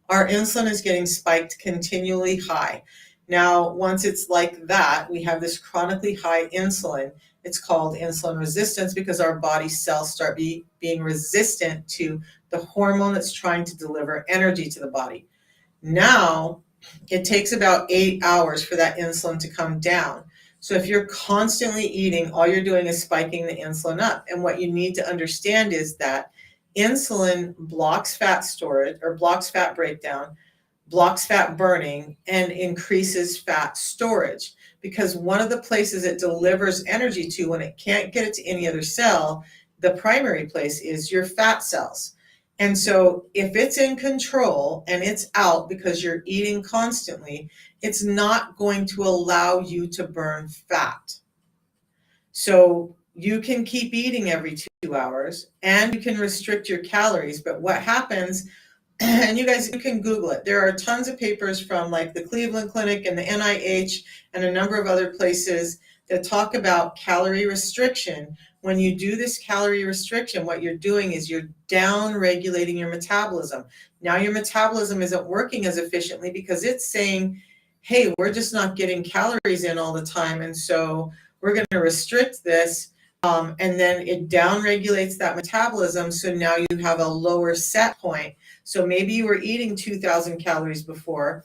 our insulin is getting spiked continually high. Now, once it's like that, we have this chronically high insulin. It's called insulin resistance because our body cells start being resistant to the hormone that's trying to deliver energy to the body. Now, it takes about 8 hours for that insulin to come down. So if you're constantly eating, all you're doing is spiking the insulin up. And what you need to understand is that insulin blocks fat storage or blocks fat breakdown, blocks fat burning, and increases fat storage. Because one of the places it delivers energy to when it can't get it to any other cell, the primary place is your fat cells. And so if it's in control and it's out because you're eating constantly, it's not going to allow you to burn fat. So you can keep eating every 2 hours and you can restrict your calories. But what happens, and you guys, you can Google it. There are tons of papers from like the Cleveland Clinic and the NIH and a number of other places that talk about calorie restriction. When you do this calorie restriction, what you're doing is you're down regulating your metabolism. Now your metabolism isn't working as efficiently because it's saying, hey, we're just not getting calories in all the time. And so we're going to restrict this. And then it down regulates that metabolism. So now you have a lower set point. So maybe you were eating 2,000 calories before.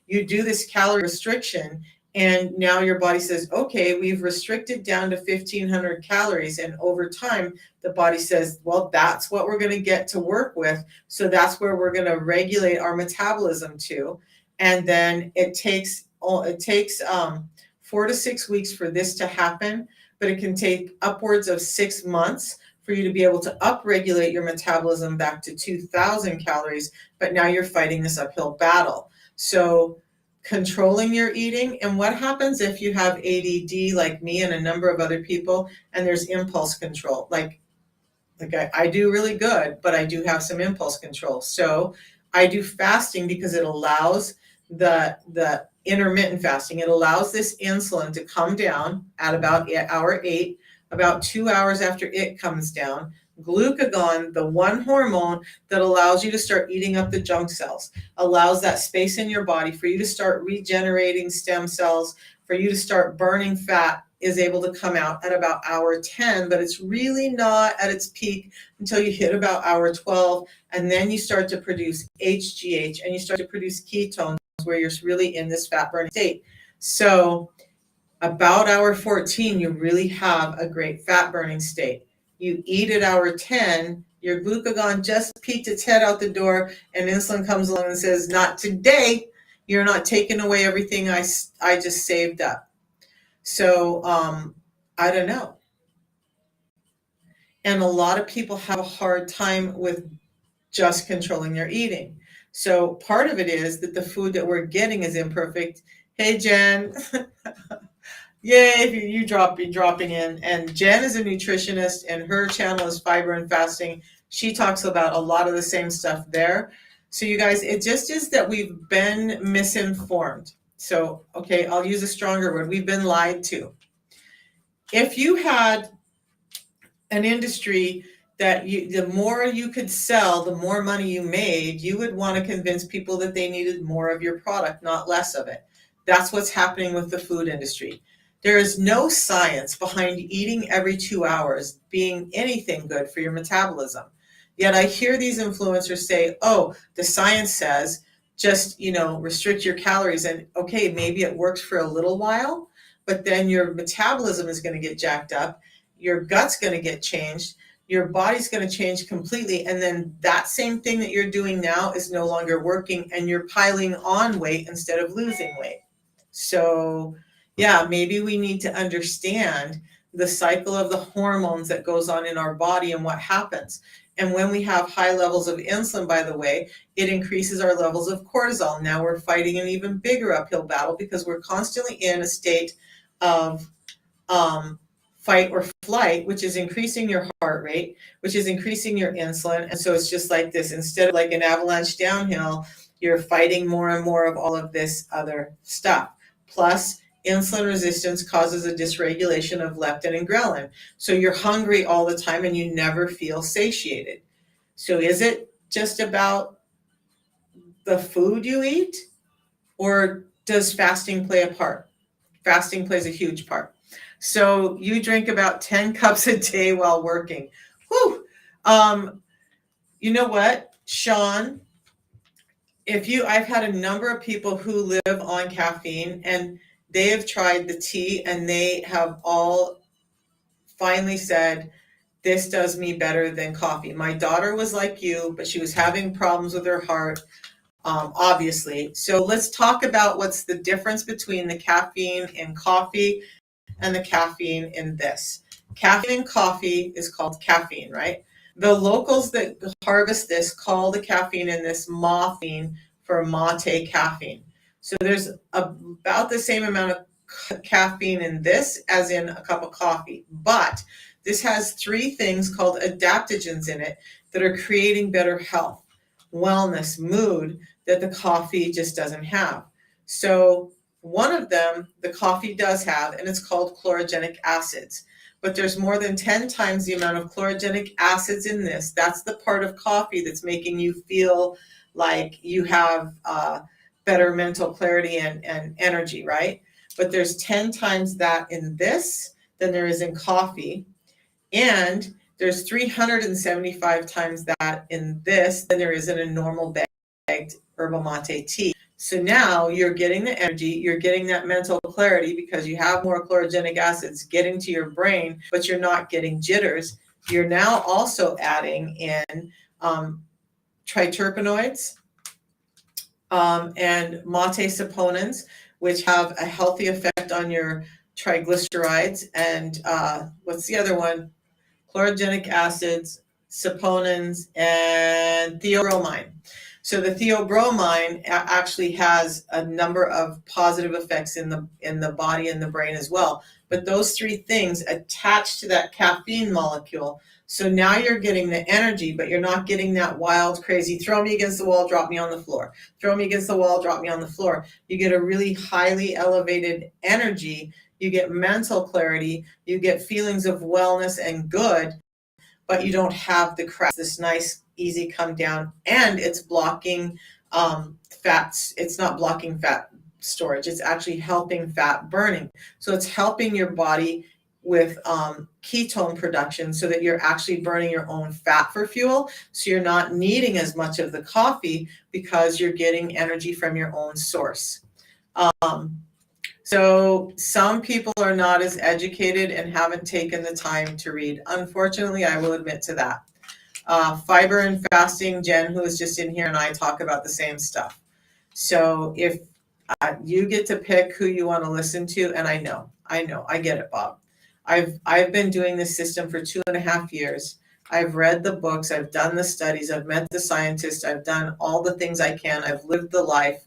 You do this calorie restriction, and now your body says, okay, we've restricted down to 1,500 calories. And over time, the body says, well, that's what we're going to get to work with. So that's where we're going to regulate our metabolism to. And then it takes 4 to 6 weeks for this to happen, but it can take upwards of 6 months for you to be able to upregulate your metabolism back to 2,000 calories, but now you're fighting this uphill battle. So controlling your eating, and what happens if you have ADD like me and a number of other people, and there's impulse control. Like I do really good, but I do have some impulse control. So I do fasting because it allows the intermittent fasting. It allows this insulin to come down at about hour 8, about 2 hours after it comes down. Glucagon, the one hormone that allows you to start eating up the junk cells, allows that space in your body for you to start regenerating stem cells, for you to start burning fat, is able to come out at about hour 10, but it's really not at its peak until you hit about hour 12, and then you start to produce HGH and you start to produce ketones where you're really in this fat burning state. So about hour 14, you really have a great fat burning state. You eat at hour 10, your glucagon just peeked its head out the door, and insulin comes along and says, not today, you're not taking away everything I just saved up. So I don't know. And a lot of people have a hard time with just controlling their eating. So part of it is that the food that we're getting is imperfect. Hey, Jen. Yay, you dropping in. And Jen is a nutritionist, and her channel is Fiber and Fasting. She talks about a lot of the same stuff there. So you guys, it just is that we've been misinformed. So, okay, I'll use a stronger word. We've been lied to. If you had an industry that the more you could sell, the more money you made, you would want to convince people that they needed more of your product, not less of it. That's what's happening with the food industry. There is no science behind eating every 2 hours being anything good for your metabolism. Yet I hear these influencers say, oh, the science says just, restrict your calories. And okay, maybe it works for a little while, but then your metabolism is going to get jacked up. Your gut's going to get changed. Your body's going to change completely. And then that same thing that you're doing now is no longer working, and you're piling on weight instead of losing weight. So yeah, maybe we need to understand the cycle of the hormones that goes on in our body and what happens. And when we have high levels of insulin, by the way, it increases our levels of cortisol. Now we're fighting an even bigger uphill battle because we're constantly in a state of fight or flight, which is increasing your heart rate, which is increasing your insulin. And so it's just like this. Instead of like an avalanche downhill, you're fighting more and more of all of this other stuff. Plus, insulin resistance causes a dysregulation of leptin and ghrelin. So you're hungry all the time and you never feel satiated. So is it just about the food you eat, or does fasting play a part? Fasting plays a huge part. So you drink about 10 cups a day while working. Whew. You know what, Sean? I've had a number of people who live on caffeine, and they have tried the tea and they have all finally said, this does me better than coffee. My daughter was like you, but she was having problems with her heart, obviously. So let's talk about what's the difference between the caffeine in coffee and the caffeine in this. Caffeine in coffee is called caffeine, right? The locals that harvest this call the caffeine in this morphine for mate caffeine. So there's about the same amount of caffeine in this as in a cup of coffee, but this has three things called adaptogens in it that are creating better health, wellness, mood that the coffee just doesn't have. So one of them, the coffee does have, and it's called chlorogenic acids. But there's more than 10 times the amount of chlorogenic acids in this. That's the part of coffee that's making you feel like you have better mental clarity and energy, right? But there's 10 times that in this than there is in coffee. And there's 375 times that in this than there is in a normal bagged herbal mate tea. So now you're getting the energy, you're getting that mental clarity because you have more chlorogenic acids getting to your brain, but you're not getting jitters. You're now also adding in triterpenoids and mate saponins, which have a healthy effect on your triglycerides. And what's the other one? Chlorogenic acids, saponins, and theobromine. So the theobromine actually has a number of positive effects in the body and the brain as well. But those three things attach to that caffeine molecule. So now you're getting the energy, but you're not getting that wild, crazy, throw me against the wall, drop me on the floor. Throw me against the wall, drop me on the floor. You get a really highly elevated energy. You get mental clarity. You get feelings of wellness and good, but you don't have the crash, this nice, easy come down, and it's blocking fats. It's not blocking fat storage. It's actually helping fat burning. So it's helping your body with ketone production so that you're actually burning your own fat for fuel. So you're not needing as much of the coffee because you're getting energy from your own source. So some people are not as educated and haven't taken the time to read. Unfortunately, I will admit to that. Fiber and fasting, Jen, who is just in here, and I talk about the same stuff. So if you get to pick who you want to listen to, and I know, I get it, Bob. I've been doing this system for 2.5 years. I've read the books, I've done the studies, I've met the scientists, I've done all the things I can, I've lived the life.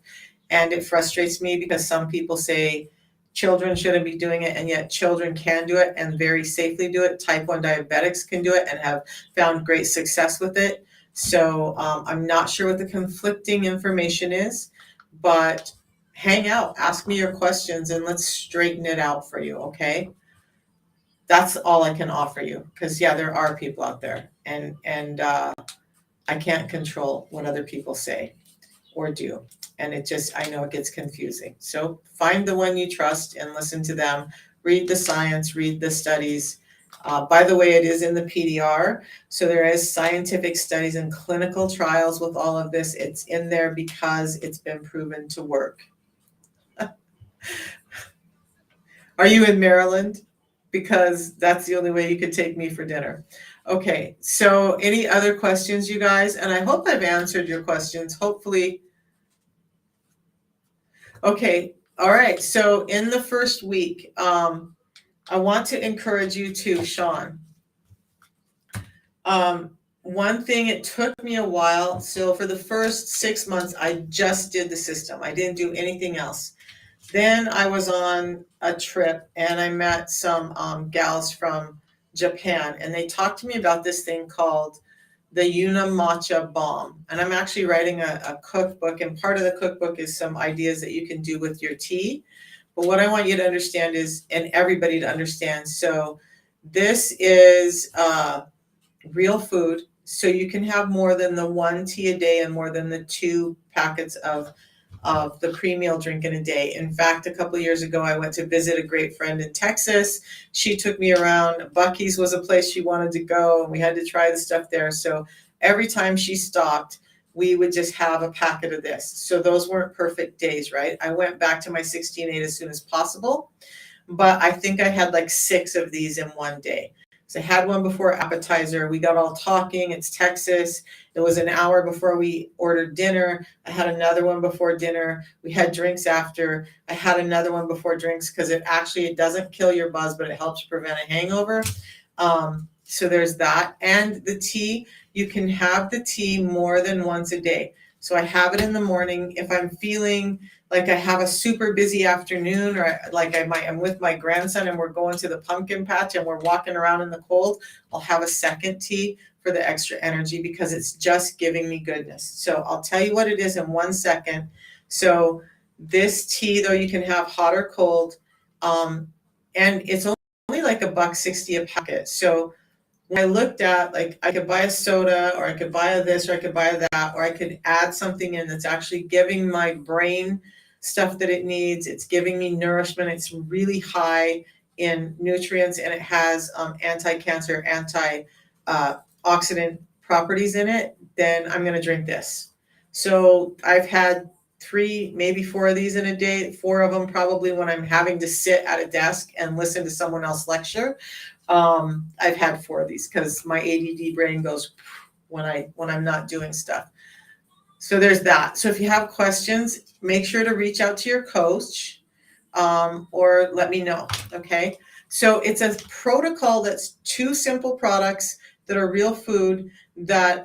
And it frustrates me because some people say children shouldn't be doing it, and yet children can do it and very safely do it. Type 1 diabetics can do it and have found great success with it. So I'm not sure what the conflicting information is, but hang out, ask me your questions, and let's straighten it out for you, okay? That's all I can offer you, because yeah, there are people out there, and I can't control what other people say or do. And I know it gets confusing. So find the one you trust and listen to them. Read the science, read the studies. By the way, it is in the PDR. So there is scientific studies and clinical trials with all of this. It's in there because it's been proven to work. Are you in Maryland? Because that's the only way you could take me for dinner. Okay, so any other questions, you guys? And I hope I've answered your questions. Hopefully. Okay, all right. So in the first week, I want to encourage you to, Sean. One thing, it took me a while. So for the first 6 months, I just did the system. I didn't do anything else. Then I was on a trip and I met some gals from Japan, and they talked to me about this thing called the Yuna Matcha Balm. And I'm actually writing a cookbook, and part of the cookbook is some ideas that you can do with your tea. But what I want you to understand is, and everybody to understand, so this is real food. So you can have more than the 1 tea a day and more than the 2 packets of the pre-meal drink in a day. In fact, a couple of years ago, I went to visit a great friend in Texas. She took me around. Buc-ee's was a place she wanted to go, and we had to try the stuff there. So every time she stopped, we would just have a packet of this. So those weren't perfect days, right? I went back to my 16-8 as soon as possible, but I think I had like 6 of these in one day. So I had one before appetizer. We got all talking. It's Texas. It was an hour before we ordered dinner. I had another one before dinner. We had drinks after. I had another one before drinks because it doesn't kill your buzz, but it helps prevent a hangover. So there's that. And the tea, you can have the tea more than once a day. So I have it in the morning. If I'm feeling like I have a super busy afternoon, or like I'm with my grandson and we're going to the pumpkin patch and we're walking around in the cold, I'll have a second tea for the extra energy because it's just giving me goodness. So I'll tell you what it is in 1 second. So this tea, though, you can have hot or cold, and it's only like $1.60 a packet. So when I looked at, like, I could buy a soda, or I could buy a this, or I could buy that, or I could add something in that's actually giving my brain stuff that it needs. It's giving me nourishment. It's really high in nutrients, and it has anti-cancer, antioxidant properties in it. Then I'm going to drink this. So I've had 3, maybe 4 of these in a day. 4 of them probably when I'm having to sit at a desk and listen to someone else lecture. I've had 4 of these because my ADD brain goes when I'm not doing stuff. So there's that. So if you have questions, make sure to reach out to your coach, or let me know. Okay. So it's a protocol that's 2 simple products that are real food that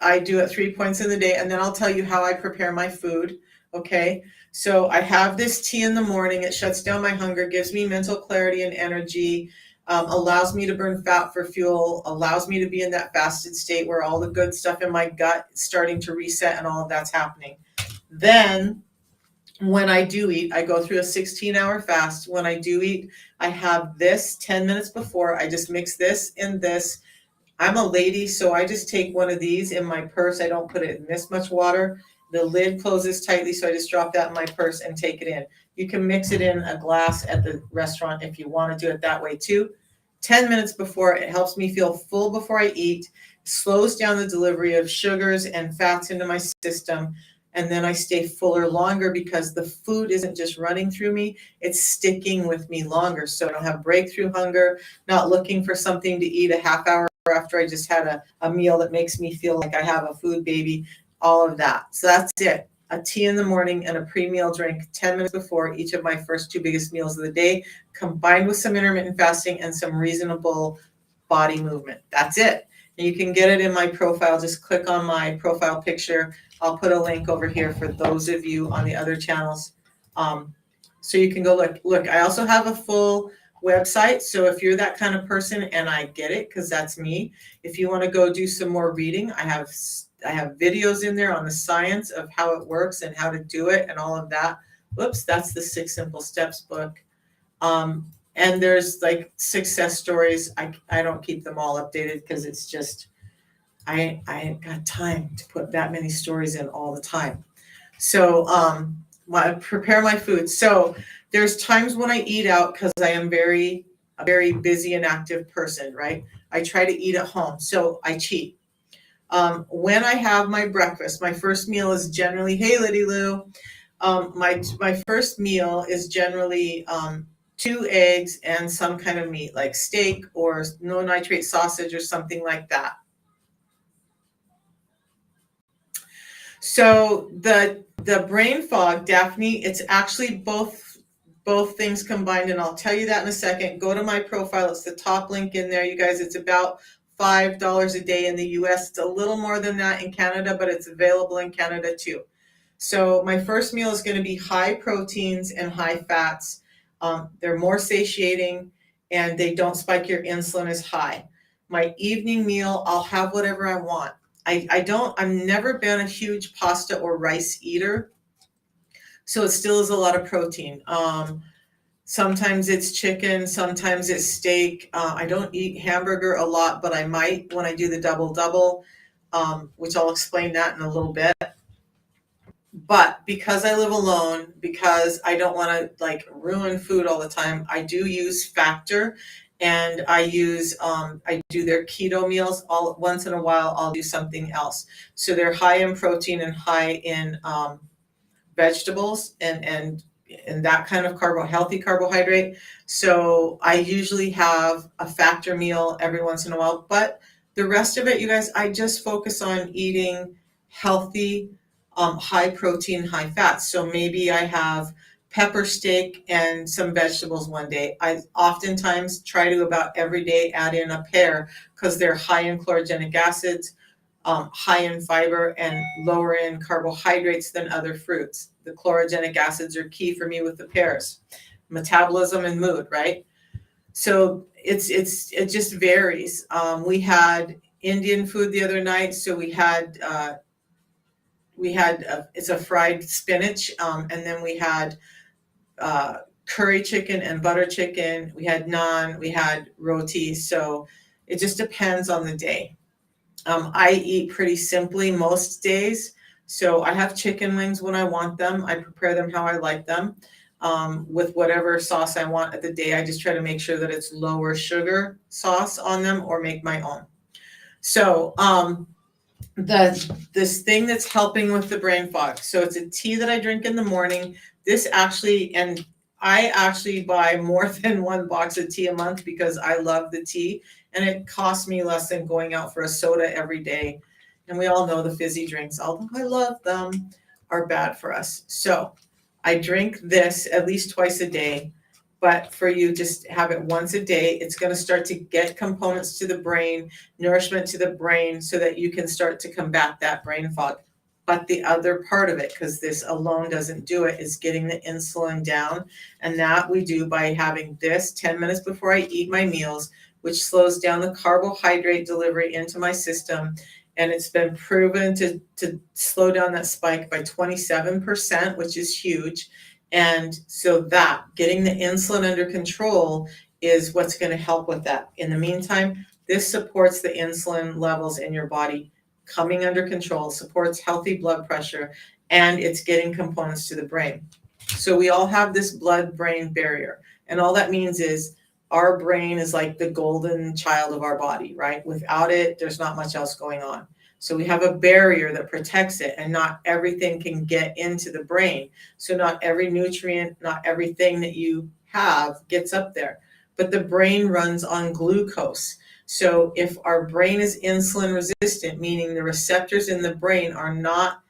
I do at 3 points in the day. And then I'll tell you how I prepare my food. Okay. So I have this tea in the morning. It shuts down my hunger, gives me mental clarity and energy, allows me to burn fat for fuel, allows me to be in that fasted state where all the good stuff in my gut is starting to reset and all of that's happening. Then when I do eat, I go through a 16-hour fast. When I do eat, I have this 10 minutes before. I just mix this in this. I'm a lady, so I just take one of these in my purse. I don't put it in this much water. The lid closes tightly, so I just drop that in my purse and take it in. You can mix it in a glass at the restaurant if you want to do it that way too. 10 minutes before, it helps me feel full before I eat, slows down the delivery of sugars and fats into my system, and then I stay fuller longer because the food isn't just running through me, it's sticking with me longer. So I don't have breakthrough hunger, not looking for something to eat a half hour after I just had a meal that makes me feel like I have a food baby, all of that. So that's it. A tea in the morning and a pre-meal drink 10 minutes before each of my first 2 biggest meals of the day, combined with some intermittent fasting and some reasonable body movement. That's it. And you can get it in my profile. Just click on my profile picture. I'll put a link over here for those of you on the other channels. So you can go look. I also have a full website. So if you're that kind of person, and I get it because that's me, if you want to go do some more reading, I have videos in there on the science of how it works and how to do it and all of that. Whoops, that's the 6 Simple Steps book. And there's like success stories. I don't keep them all updated because it's just, I ain't got time to put that many stories in all the time. So I prepare my food. So there's times when I eat out because I am a very busy and active person, right? I try to eat at home. So I cheat. When I have my breakfast, my first meal is generally, hey, Liddy Lou. My first meal is generally 2 eggs and some kind of meat, like steak or no nitrate sausage or something like that. So the brain fog, Daphne, it's actually both things combined, and I'll tell you that in a second. Go to my profile. It's the top link in there, you guys. It's about $5 a day in the US. It's a little more than that in Canada, but it's available in Canada too. So my first meal is going to be high proteins and high fats. They're more satiating and they don't spike your insulin as high. My evening meal, I'll have whatever I want. I've never been a huge pasta or rice eater. So it still is a lot of protein. Sometimes it's chicken, sometimes it's steak. I don't eat hamburger a lot, but I might when I do the double, which I'll explain that in a little bit. But because I live alone, because I don't want to like ruin food all the time, I do use Factor, and I do their keto meals. All once in a while, I'll do something else. So they're high in protein and high in vegetables and that kind of healthy carbohydrate. So I usually have a factor meal every once in a while, but the rest of it, you guys, I just focus on eating healthy, high protein, high fat. So maybe I have pepper steak and some vegetables one day. I oftentimes try to about every day add in a pear because they're high in chlorogenic acids, high in fiber, and lower in carbohydrates than other fruits. The chlorogenic acids are key for me with the pears. Metabolism and mood, right? So it just varies. We had Indian food the other night, so it's a fried spinach, and then we had curry chicken and butter chicken. We had naan, we had roti. So it just depends on the day. I eat pretty simply most days. So I have chicken wings when I want them. I prepare them how I like them, with whatever sauce I want at the day. I just try to make sure that it's lower sugar sauce on them or make my own. So this thing that's helping with the brain fog. So it's a tea that I drink in the morning. And I actually buy more than one box of tea a month because I love the tea, and it costs me less than going out for a soda every day. And we all know the fizzy drinks, although I love them, are bad for us. So I drink this at least twice a day. But for you, just have it once a day. It's going to start to get components to the brain, nourishment to the brain, so that you can start to combat that brain fog. But the other part of it, because this alone doesn't do it, is getting the insulin down. And that we do by having this 10 minutes before I eat my meals, which slows down the carbohydrate delivery into my system. And it's been proven to slow down that spike by 27%, which is huge. And so that getting the insulin under control is what's going to help with that. In the meantime, this supports the insulin levels in your body coming under control, supports healthy blood pressure, and it's getting components to the brain. So we all have this blood-brain barrier. And all that means is our brain is like the golden child of our body, right? Without it, there's not much else going on. So we have a barrier that protects it, and not everything can get into the brain. So not every nutrient, not everything that you have gets up there. But the brain runs on glucose. So if our brain is insulin resistant, meaning the receptors in the brain are not,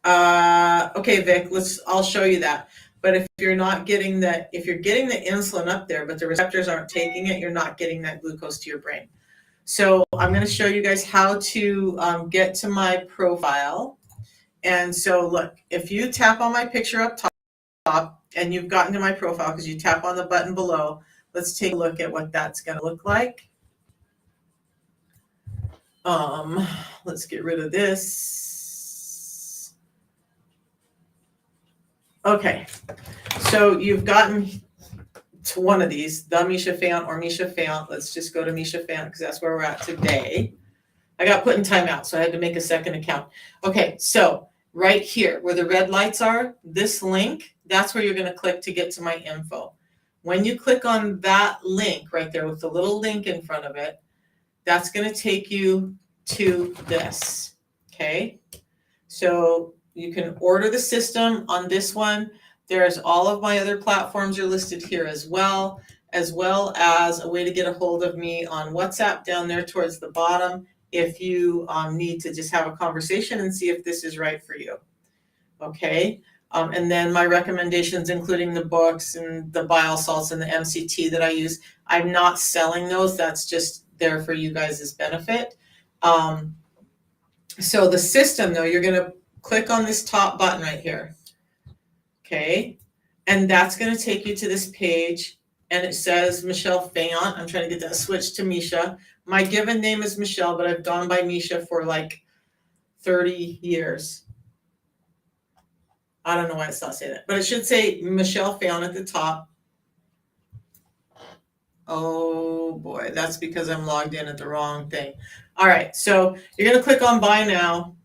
okay, Vic, I'll show you that. But if you're getting the insulin up there, but the receptors aren't taking it, you're not getting that glucose to your brain. So I'm going to show you guys how to get to my profile. And so look, if you tap on my picture up top and you've gotten to my profile because you tap on the button below, let's take a look at what that's going to look like. Let's get rid of this. Okay, so you've gotten to one of these, the Misha Fant or Misha Fant. Let's just go to Misha Fant because that's where we're at today. I got put in timeout, so I had to make a second account. Okay, so right here where the red lights are, this link, that's where you're going to click to get to my info. When you click on that link right there with the little link in front of it, that's going to take you to this. Okay, so you can order the system on this one. There's all of my other platforms are listed here as well as a way to get a hold of me on WhatsApp down there towards the bottom if you need to just have a conversation and see if this is right for you. Okay, and then my recommendations, including the books and the bile salts and the MCT that I use. I'm not selling those. That's just there for you guys' benefit. So the system, though, you're going to click on this top button right here. Okay, and that's going to take you to this page, and it says Michelle Fayant. I'm trying to get that switched to Misha. My given name is Michelle, but I've gone by Misha for like 30 years. I don't know why it's not saying that, but it should say Michelle Fayant at the top. Oh boy, that's because I'm logged in at the wrong thing. All right, so you're going to click on Buy Now.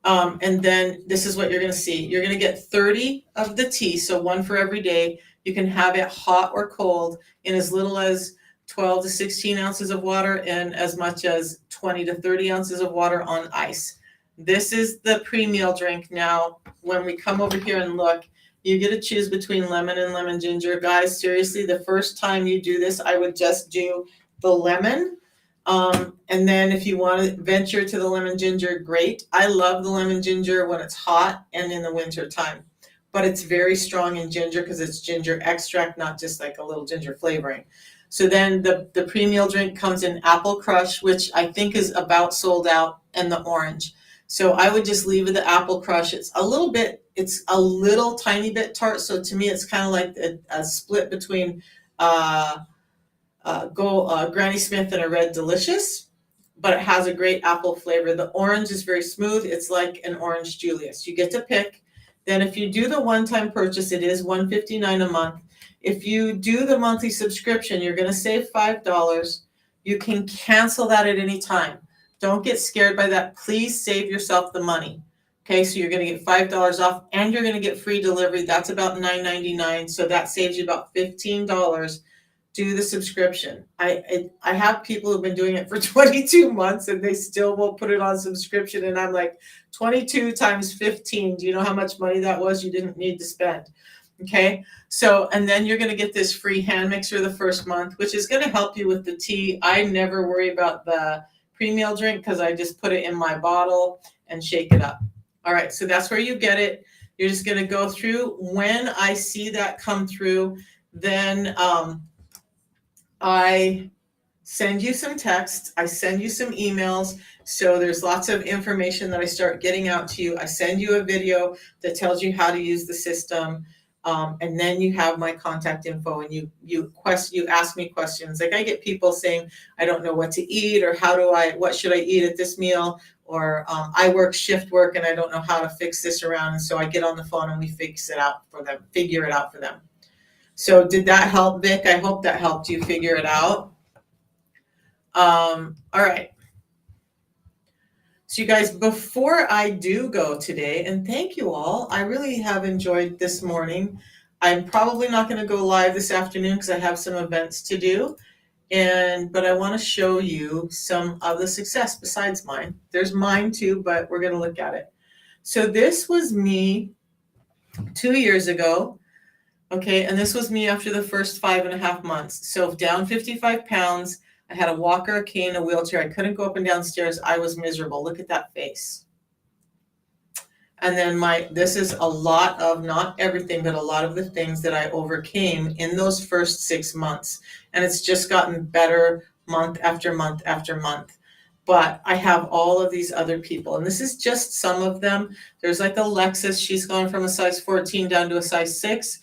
And then this is what you're going to see. You're going to get 30 of the tea, so one for every day. You can have it hot or cold in as little as 12 to 16 ounces of water and as much as 20 to 30 ounces of water on ice. This is the pre-meal drink. Now, when we come over here and look, you get to choose between lemon and lemon ginger. Guys, seriously, the first time you do this, I would just do the lemon. And then if you want to venture to the lemon ginger, great. I love the lemon ginger when it's hot and in the winter time, but it's very strong in ginger because it's ginger extract, not just like a little ginger flavoring. So then the pre-meal drink comes in apple crush, which I think is about sold out, and the orange. So I would just leave with the apple crush. It's a little tiny bit tart. So to me, it's kind of like a split between Granny Smith and a Red Delicious, but it has a great apple flavor. The orange is very smooth. It's like an orange Julius. You get to pick. Then if you do the one-time purchase, it is $159 a month. If you do the monthly subscription, you're going to save $5. You can cancel that at any time. Don't get scared by that. Please save yourself the money. Okay, so you're going to get $5 off, and you're going to get free delivery. That's about $9.99, so that saves you about $15. Do the subscription. I have people who've been doing it for 22 months and they still won't put it on subscription, and I'm like, 22 times 15, do you know how much money that was? You didn't need to spend. Okay, so and then you're going to get this free hand mixer the first month, which is going to help you with the tea. I never worry about the pre-meal drink because I just put it in my bottle and shake it up. All right, so that's where you get it. You're just going to go through. When I see that come through, then I send you some texts, I send you some emails. So there's lots of information that I start getting out to you. I send you a video that tells you how to use the system. And then you have my contact info, and you ask me questions. Like I get people saying, I don't know what to eat, or what should I eat at this meal? Or I work shift work and I don't know how to fix this around. And so I get on the phone and we figure it out for them. So did that help, Vic? I hope that helped you figure it out. All right. So you guys, before I do go today, and thank you all, I really have enjoyed this morning. I'm probably not going to go live this afternoon because I have some events to do. But I want to show you some of the success besides mine. There's mine too, but we're going to look at it. So this was me 2 years ago. Okay, and this was me after the first 5.5 months. So down 55 pounds, I had a walker, a cane, a wheelchair. I couldn't go up and down stairs. I was miserable. Look at that face. And then this is a lot of, not everything, but a lot of the things that I overcame in those first 6 months. And it's just gotten better month after month after month. But I have all of these other people, and this is just some of them. There's like Alexis. She's gone from a size 14 down to a size 6.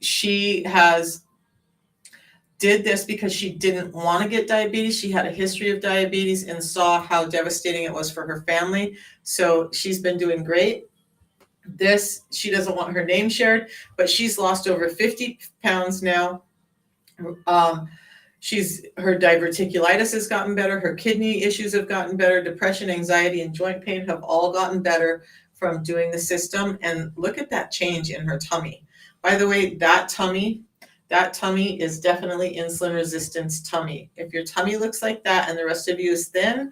She did this because she didn't want to get diabetes. She had a history of diabetes and saw how devastating it was for her family. So she's been doing great. She doesn't want her name shared, but she's lost over 50 pounds now. Her diverticulitis has gotten better. Her kidney issues have gotten better. Depression, anxiety, and joint pain have all gotten better from doing the system. And look at that change in her tummy. By the way, that tummy is definitely insulin resistance tummy. If your tummy looks like that and the rest of you is thin,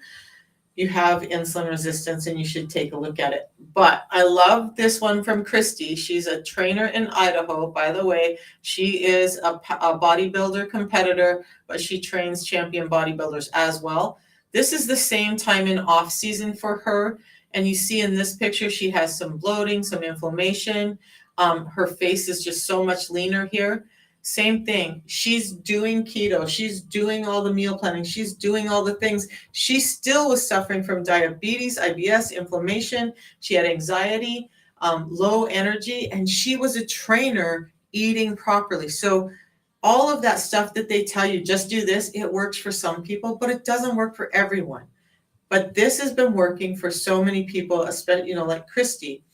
you have insulin resistance and you should take a look at it. But I love this one from Christy. She's a trainer in Idaho. By the way, she is a bodybuilder competitor, but she trains champion bodybuilders as well. This is the same time in off season for her. And you see in this picture, she has some bloating, some inflammation. Her face is just so much leaner here. Same thing. She's doing keto. She's doing all the meal planning. She's doing all the things. She still was suffering from diabetes, IBS, inflammation. She had anxiety, low energy, and she was a trainer eating properly. So all of that stuff that they tell you, just do this, it works for some people, but it doesn't work for everyone. But this has been working for so many people, especially, like Christy.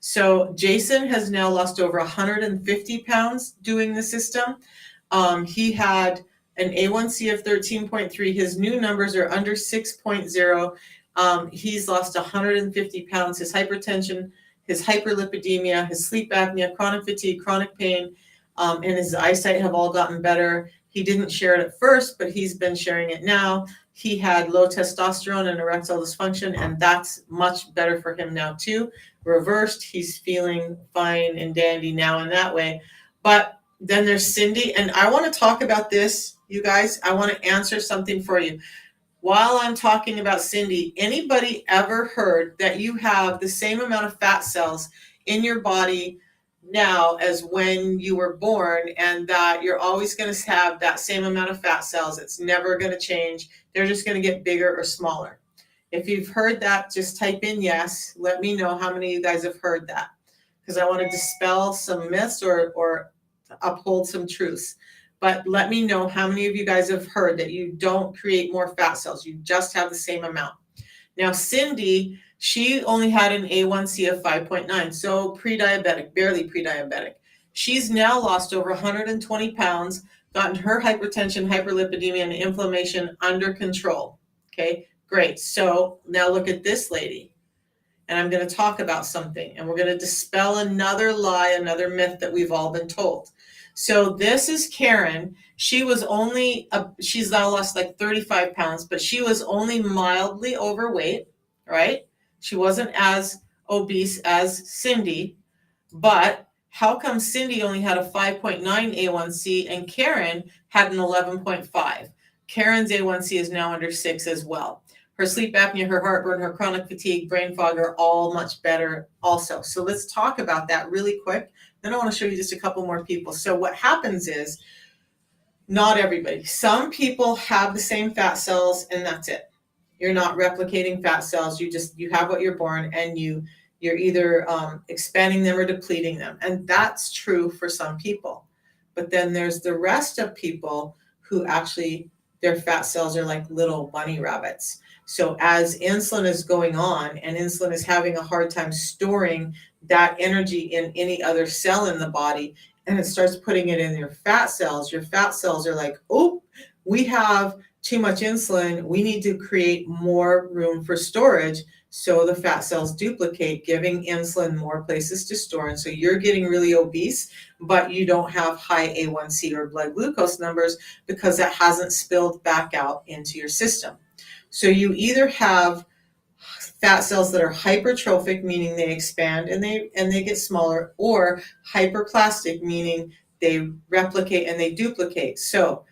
So Jason has now lost over 150 pounds doing the system. He had an A1C of 13.3. His new numbers are under 6.0. He's lost 150 pounds. His hypertension, his hyperlipidemia, his sleep apnea, chronic fatigue, chronic pain, and his eyesight have all gotten better. He didn't share it at first, but he's been sharing it now. He had low testosterone and erectile dysfunction, and that's much better for him now too. Reversed, he's feeling fine and dandy now in that way. But then there's Cindy, and I want to talk about this, you guys. I want to answer something for you. While I'm talking about Cindy, anybody ever heard that you have the same amount of fat cells in your body now as when you were born, and that you're always going to have that same amount of fat cells? It's never going to change. They're just going to get bigger or smaller. If you've heard that, just type in yes. Let me know how many of you guys have heard that, because I want to dispel some myths or uphold some truths. But let me know how many of you guys have heard that you don't create more fat cells. You just have the same amount. Now, Cindy, she only had an A1C of 5.9, so pre-diabetic, barely pre-diabetic. She's now lost over 120 pounds, gotten her hypertension, hyperlipidemia, and inflammation under control. Okay, great. So now look at this lady. And I'm going to talk about something, and we're going to dispel another lie, another myth that we've all been told. So this is Karen. She was only, she's now lost like 35 pounds, but she was only mildly overweight, right? She wasn't as obese as Cindy, but how come Cindy only had a 5.9 A1C and Karen had an 11.5? Karen's A1C is now under 6 as well. Her sleep apnea, her heartburn, her chronic fatigue, brain fog are all much better also. So let's talk about that really quick. Then I want to show you just a couple more people. So what happens is, not everybody. Some people have the same fat cells and that's it. You're not replicating fat cells. You have what you're born, and you're either expanding them or depleting them. And that's true for some people. But then there's the rest of people who actually, their fat cells are like little bunny rabbits. So as insulin is going on and insulin is having a hard time storing that energy in any other cell in the body, and it starts putting it in your fat cells are like, oh, we have too much insulin. We need to create more room for storage. So the fat cells duplicate, giving insulin more places to store. And so you're getting really obese, but you don't have high A1C or blood glucose numbers because that hasn't spilled back out into your system. So you either have fat cells that are hypertrophic, meaning they expand and they get smaller, or hyperplastic, meaning they replicate and they duplicate. So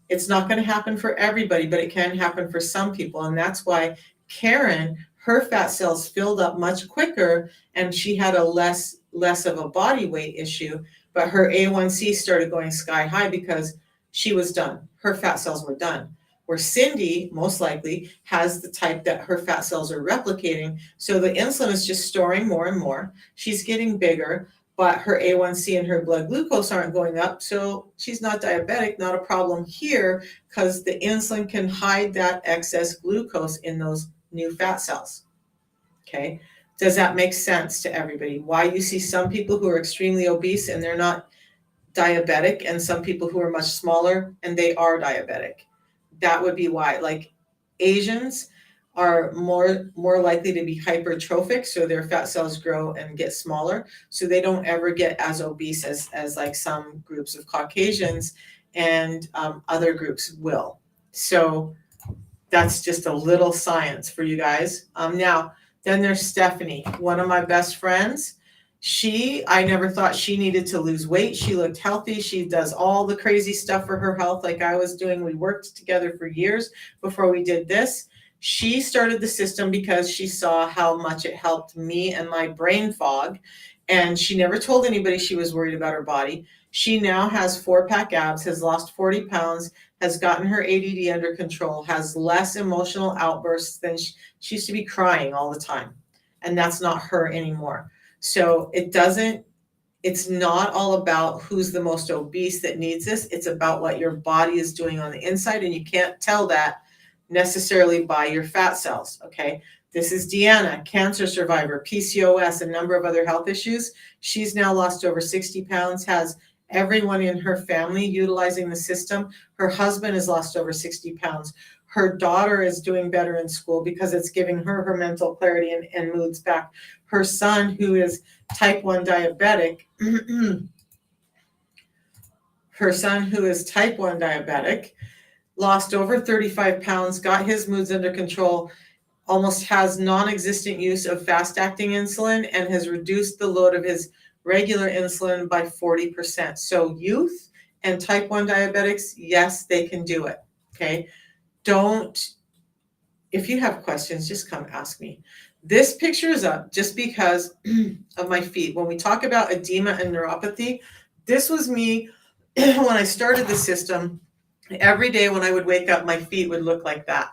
it's not going to happen for everybody, but it can happen for some people. And that's why Karen, her fat cells filled up much quicker, and she had a less of a body weight issue, but her A1C started going sky high because she was done. Her fat cells were done. Where Cindy most likely has the type that her fat cells are replicating. So the insulin is just storing more and more. She's getting bigger, but her A1C and her blood glucose aren't going up. So she's not diabetic, not a problem here, because the insulin can hide that excess glucose in those new fat cells. Okay. Does that make sense to everybody? Why you see some people who are extremely obese and they're not diabetic, and some people who are much smaller and they are diabetic? That would be why. Like Asians are more likely to be hypertrophic, so their fat cells grow and get smaller, so they don't ever get as obese as like some groups of Caucasians and other groups will. So that's just a little science for you guys. Now, then there's Stephanie, one of my best friends. I never thought she needed to lose weight. She looked healthy. She does all the crazy stuff for her health like I was doing. We worked together for years before we did this. She started the system because she saw how much it helped me and my brain fog. And she never told anybody she was worried about her body. She now has 4-pack abs, has lost 40 pounds, has gotten her ADD under control, has less emotional outbursts than she used to be crying all the time. And that's not her anymore. So it's not all about who's the most obese that needs this. It's about what your body is doing on the inside. And you can't tell that necessarily by your fat cells. Okay. This is Deanna, cancer survivor, PCOS, a number of other health issues. She's now lost over 60 pounds, has everyone in her family utilizing the system. Her husband has lost over 60 pounds. Her daughter is doing better in school because it's giving her mental clarity and moods back. Her son, who is type 1 diabetic, lost over 35 pounds, got his moods under control, almost has non-existent use of fast-acting insulin, and has reduced the load of his regular insulin by 40%. So youth and type 1 diabetics, yes, they can do it, okay? If you have questions, just come ask me. This picture is up just because of my feet. When we talk about edema and neuropathy, this was me when I started the system. Every day when I would wake up, my feet would look like that.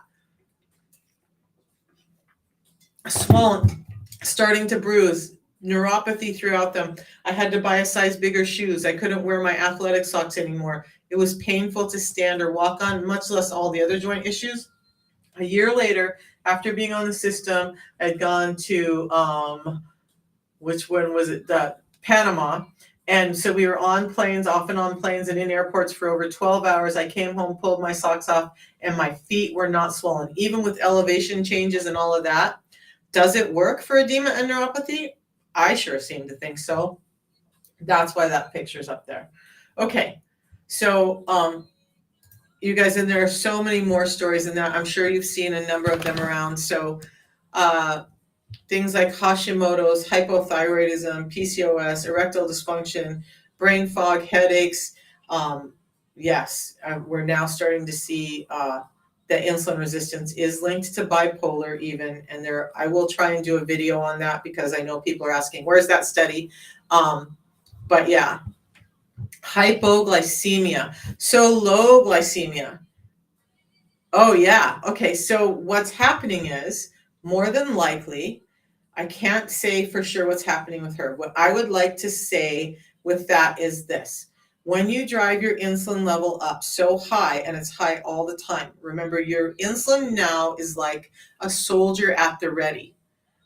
Swollen, starting to bruise, neuropathy throughout them. I had to buy a size bigger shoes. I couldn't wear my athletic socks anymore. It was painful to stand or walk on, much less all the other joint issues. A year later, after being on the system, I'd gone to, which one was it? Panama. And so we were on planes, off and on planes and in airports for over 12 hours. I came home, pulled my socks off, and my feet were not swollen. Even with elevation changes and all of that. Does it work for edema and neuropathy? I sure seem to think so. That's why that picture's up there. Okay, so you guys, and there are so many more stories than that. I'm sure you've seen a number of them around. So things like Hashimoto's, hypothyroidism, PCOS, erectile dysfunction, brain fog, headaches. Yes, we're now starting to see that insulin resistance is linked to bipolar even. And I will try and do a video on that because I know people are asking, where's that study? But yeah, hypoglycemia. So low glycemia. Oh yeah. Okay. So what's happening is, more than likely, I can't say for sure what's happening with her. What I would like to say with that is this. When you drive your insulin level up so high, and it's high all the time, remember your insulin now is like a soldier at the ready.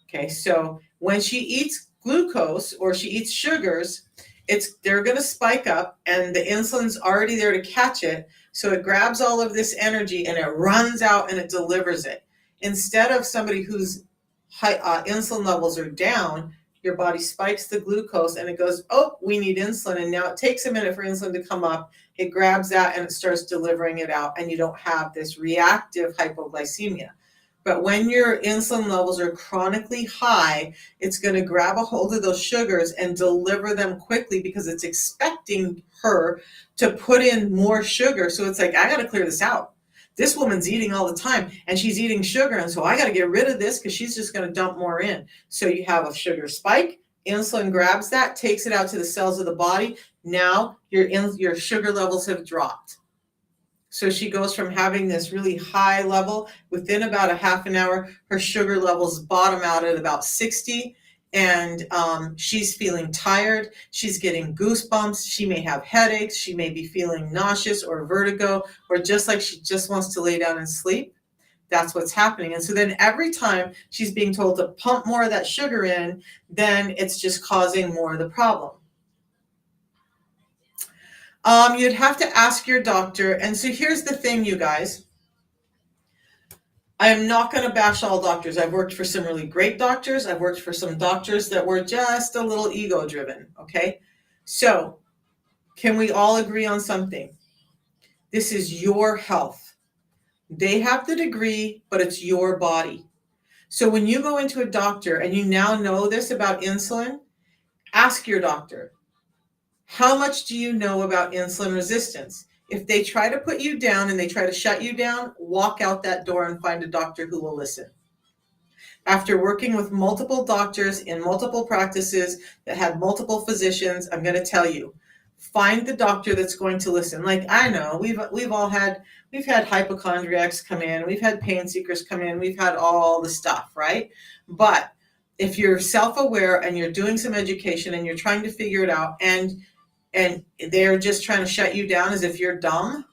Okay, so when she eats glucose or she eats sugars, they're going to spike up, and the insulin's already there to catch it. So it grabs all of this energy and it runs out and it delivers it. Instead of somebody whose insulin levels are down, your body spikes the glucose and it goes, oh, we need insulin. And now it takes a minute for insulin to come up. It grabs that and it starts delivering it out. And you don't have this reactive hypoglycemia. But when your insulin levels are chronically high, it's going to grab a hold of those sugars and deliver them quickly because it's expecting her to put in more sugar. So it's like, I got to clear this out. This woman's eating all the time and she's eating sugar. And so I got to get rid of this because she's just going to dump more in. So you have a sugar spike, insulin grabs that, takes it out to the cells of the body. Now your sugar levels have dropped. So she goes from having this really high level, within about a half an hour, her sugar levels bottom out at about 60. And she's feeling tired. She's getting goosebumps. She may have headaches. She may be feeling nauseous or vertigo, or just like she just wants to lay down and sleep. That's what's happening. And so then every time she's being told to pump more of that sugar in, then it's just causing more of the problem. You'd have to ask your doctor. And so here's the thing, you guys. I am not going to bash all doctors. I've worked for some really great doctors. I've worked for some doctors that were just a little ego driven. Okay. So can we all agree on something? This is your health. They have the degree, but it's your body. So when you go into a doctor and you now know this about insulin, ask your doctor, how much do you know about insulin resistance? If they try to put you down and they try to shut you down, walk out that door and find a doctor who will listen. After working with multiple doctors in multiple practices that had multiple physicians, I'm going to tell you, find the doctor that's going to listen. Like, I know we've had hypochondriacs come in, we've had pain seekers come in, we've had all the stuff, right? But if you're self-aware and you're doing some education and you're trying to figure it out, and they're just trying to shut you down as if you're dumb,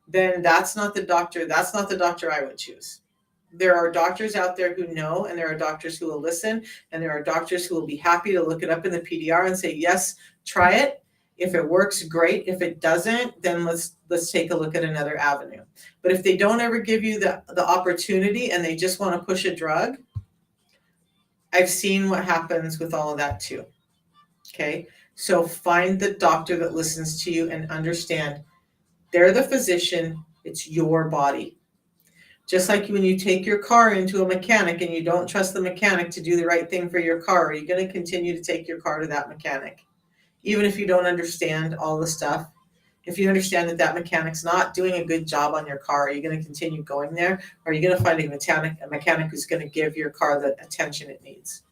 then that's not the doctor. That's not the doctor I would choose. There are doctors out there who know, and there are doctors who will listen, and there are doctors who will be happy to look it up in the PDR and say, yes, try it. If it works, great. If it doesn't, then let's take a look at another avenue. But if they don't ever give you the opportunity and they just want to push a drug, I've seen what happens with all of that too. Okay, so find the doctor that listens to you and understand they're the physician, it's your body. Just like when you take your car into a mechanic and you don't trust the mechanic to do the right thing for your car, are you going to continue to take your car to that mechanic? Even if you don't understand all the stuff, if you understand that that mechanic's not doing a good job on your car, are you going to continue going there? Or are you going to find a mechanic who's going to give your car the attention it needs?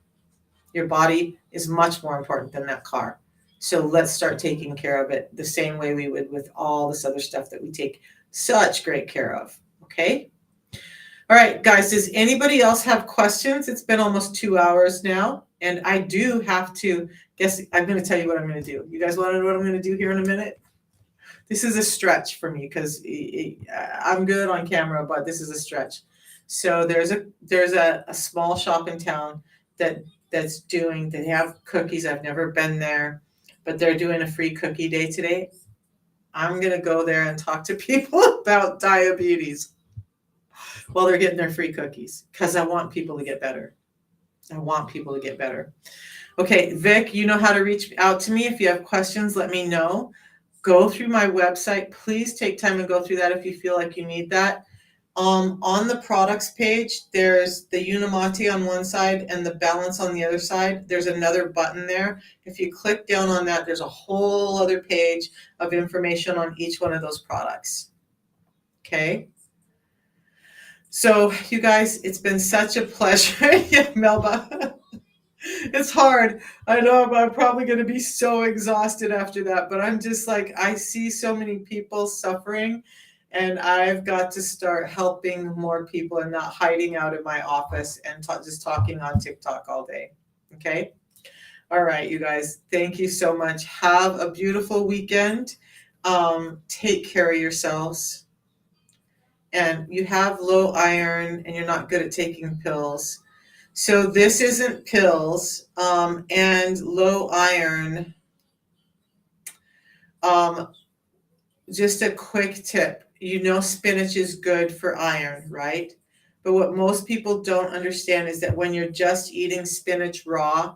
Your body is much more important than that car. So let's start taking care of it the same way we would with all this other stuff that we take such great care of. Okay? All right, guys, does anybody else have questions? It's been almost 2 hours now, and I do have to guess. I'm going to tell you what I'm going to do. You guys want to know what I'm going to do here in a minute? This is a stretch for me because I'm good on camera, but this is a stretch. So there's a small shop in town they have cookies. I've never been there, but they're doing a free cookie day today. I'm going to go there and talk to people about diabetes while they're getting their free cookies because I want people to get better. Okay, Vic, you know how to reach out to me. If you have questions, let me know. Go through my website. Please take time and go through that if you feel like you need that. On the products page, there's the Unimati on one side and the Balance on the other side. There's another button there. If you click down on that, there's a whole other page of information on each one of those products. Okay. So you guys, it's been such a pleasure. Yeah, Melba. It's hard. I know I'm probably going to be so exhausted after that, but I'm just like, I see so many people suffering, and I've got to start helping more people and not hiding out in my office and just talking on TikTok all day. Okay. All right, you guys, thank you so much. Have a beautiful weekend. Take care of yourselves. And you have low iron and you're not good at taking pills. So this isn't pills, and low iron. Just a quick tip. You know spinach is good for iron, right? But what most people don't understand is that when you're just eating spinach raw,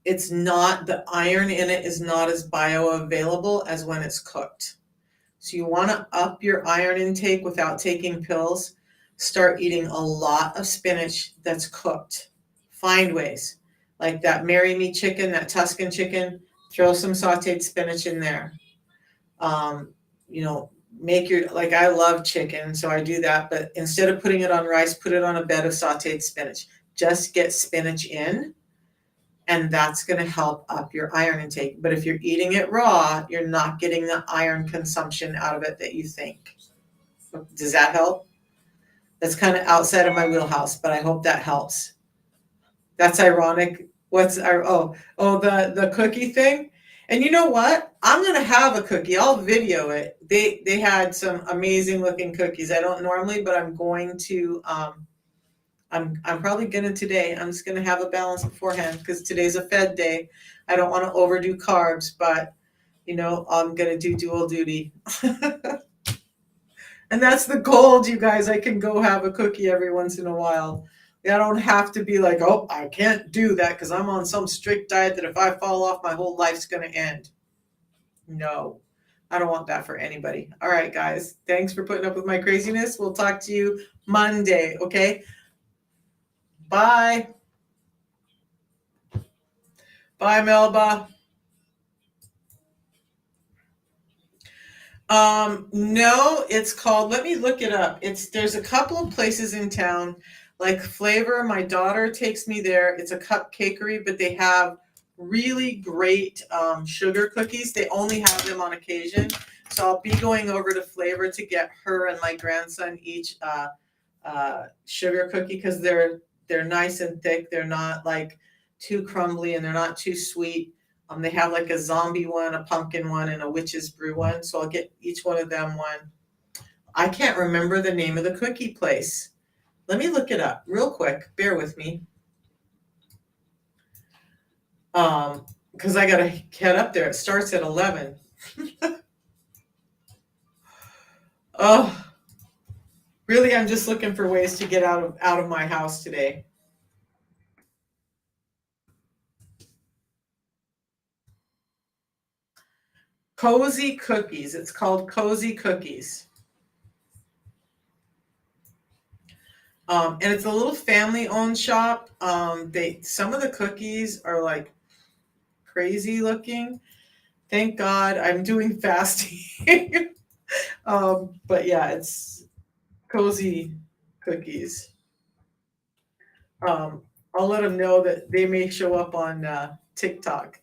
it's not, the iron in it is not as bioavailable as when it's cooked. So you want to up your iron intake without taking pills. Start eating a lot of spinach that's cooked. Find ways. Like that Marry Me chicken, that Tuscan chicken, throw some sauteed spinach in there. Make like I love chicken, so I do that. But instead of putting it on rice, put it on a bed of sauteed spinach. Just get spinach in, and that's going to help up your iron intake. But if you're eating it raw, you're not getting the iron consumption out of it that you think. Does that help? That's kind of outside of my wheelhouse, but I hope that helps. That's ironic. The cookie thing? And you know what? I'm going to have a cookie. I'll video it. They had some amazing looking cookies. I don't normally, but I'm going to I'm probably gonna today. I'm just gonna have a balance beforehand because today's a Fed day. I don't want to overdo carbs, but I'm gonna do dual duty. And that's the goal, you guys. I can go have a cookie every once in a while. I don't have to be like, oh, I can't do that because I'm on some strict diet that if I fall off, my whole life's gonna end. No, I don't want that for anybody. All right, guys. Thanks for putting up with my craziness. We'll talk to you Monday, okay? Bye. Bye, Melba. No, it's called, let me look it up. There's a couple of places in town, like Flavor. My daughter takes me there. It's a cupcakery, but they have really great sugar cookies. They only have them on occasion. So I'll be going over to Flavor to get her and my grandson each sugar cookie because they're nice and thick. They're not like too crumbly and they're not too sweet. They have like a zombie one, a pumpkin one, and a witch's brew one. So I'll get each one of them one. I can't remember the name of the cookie place. Let me look it up real quick. Bear with me. because I got to head up there. It starts at 11. Oh, really, I'm just looking for ways to get out of my house today. Cozy Cookies. It's called Cozy Cookies. And it's a little family-owned shop. Some of the cookies are like crazy looking. Thank God I'm doing fasting. But yeah, it's Cozy Cookies. I'll let them know that they may show up on TikTok.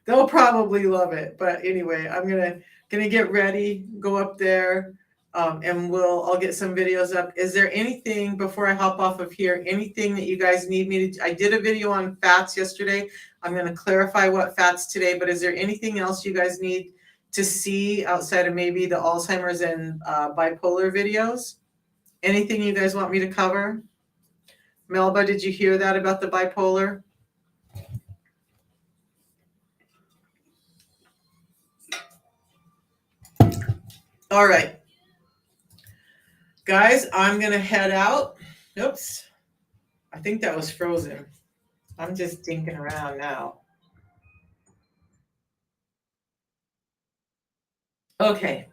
They'll probably love it. But anyway, I'm gonna get ready, go up there, and I'll get some videos up. Is there anything before I hop off of here? Anything that you guys need me to? I did a video on fats yesterday. I'm gonna clarify what fats today. But is there anything else you guys need to see outside of maybe the Alzheimer's and bipolar videos? Anything you guys want me to cover? Melba, did you hear that about the bipolar? All right. Guys, I'm going to head out. Oops. I think that was frozen. I'm just dinking around now. Okay.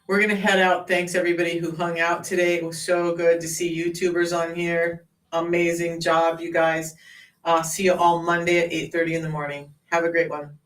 We're going to head out. Thanks, everybody who hung out today. It was so good to see YouTubers on here. Amazing job, you guys. See you all Monday at 8:30 in the morning. Have a great one.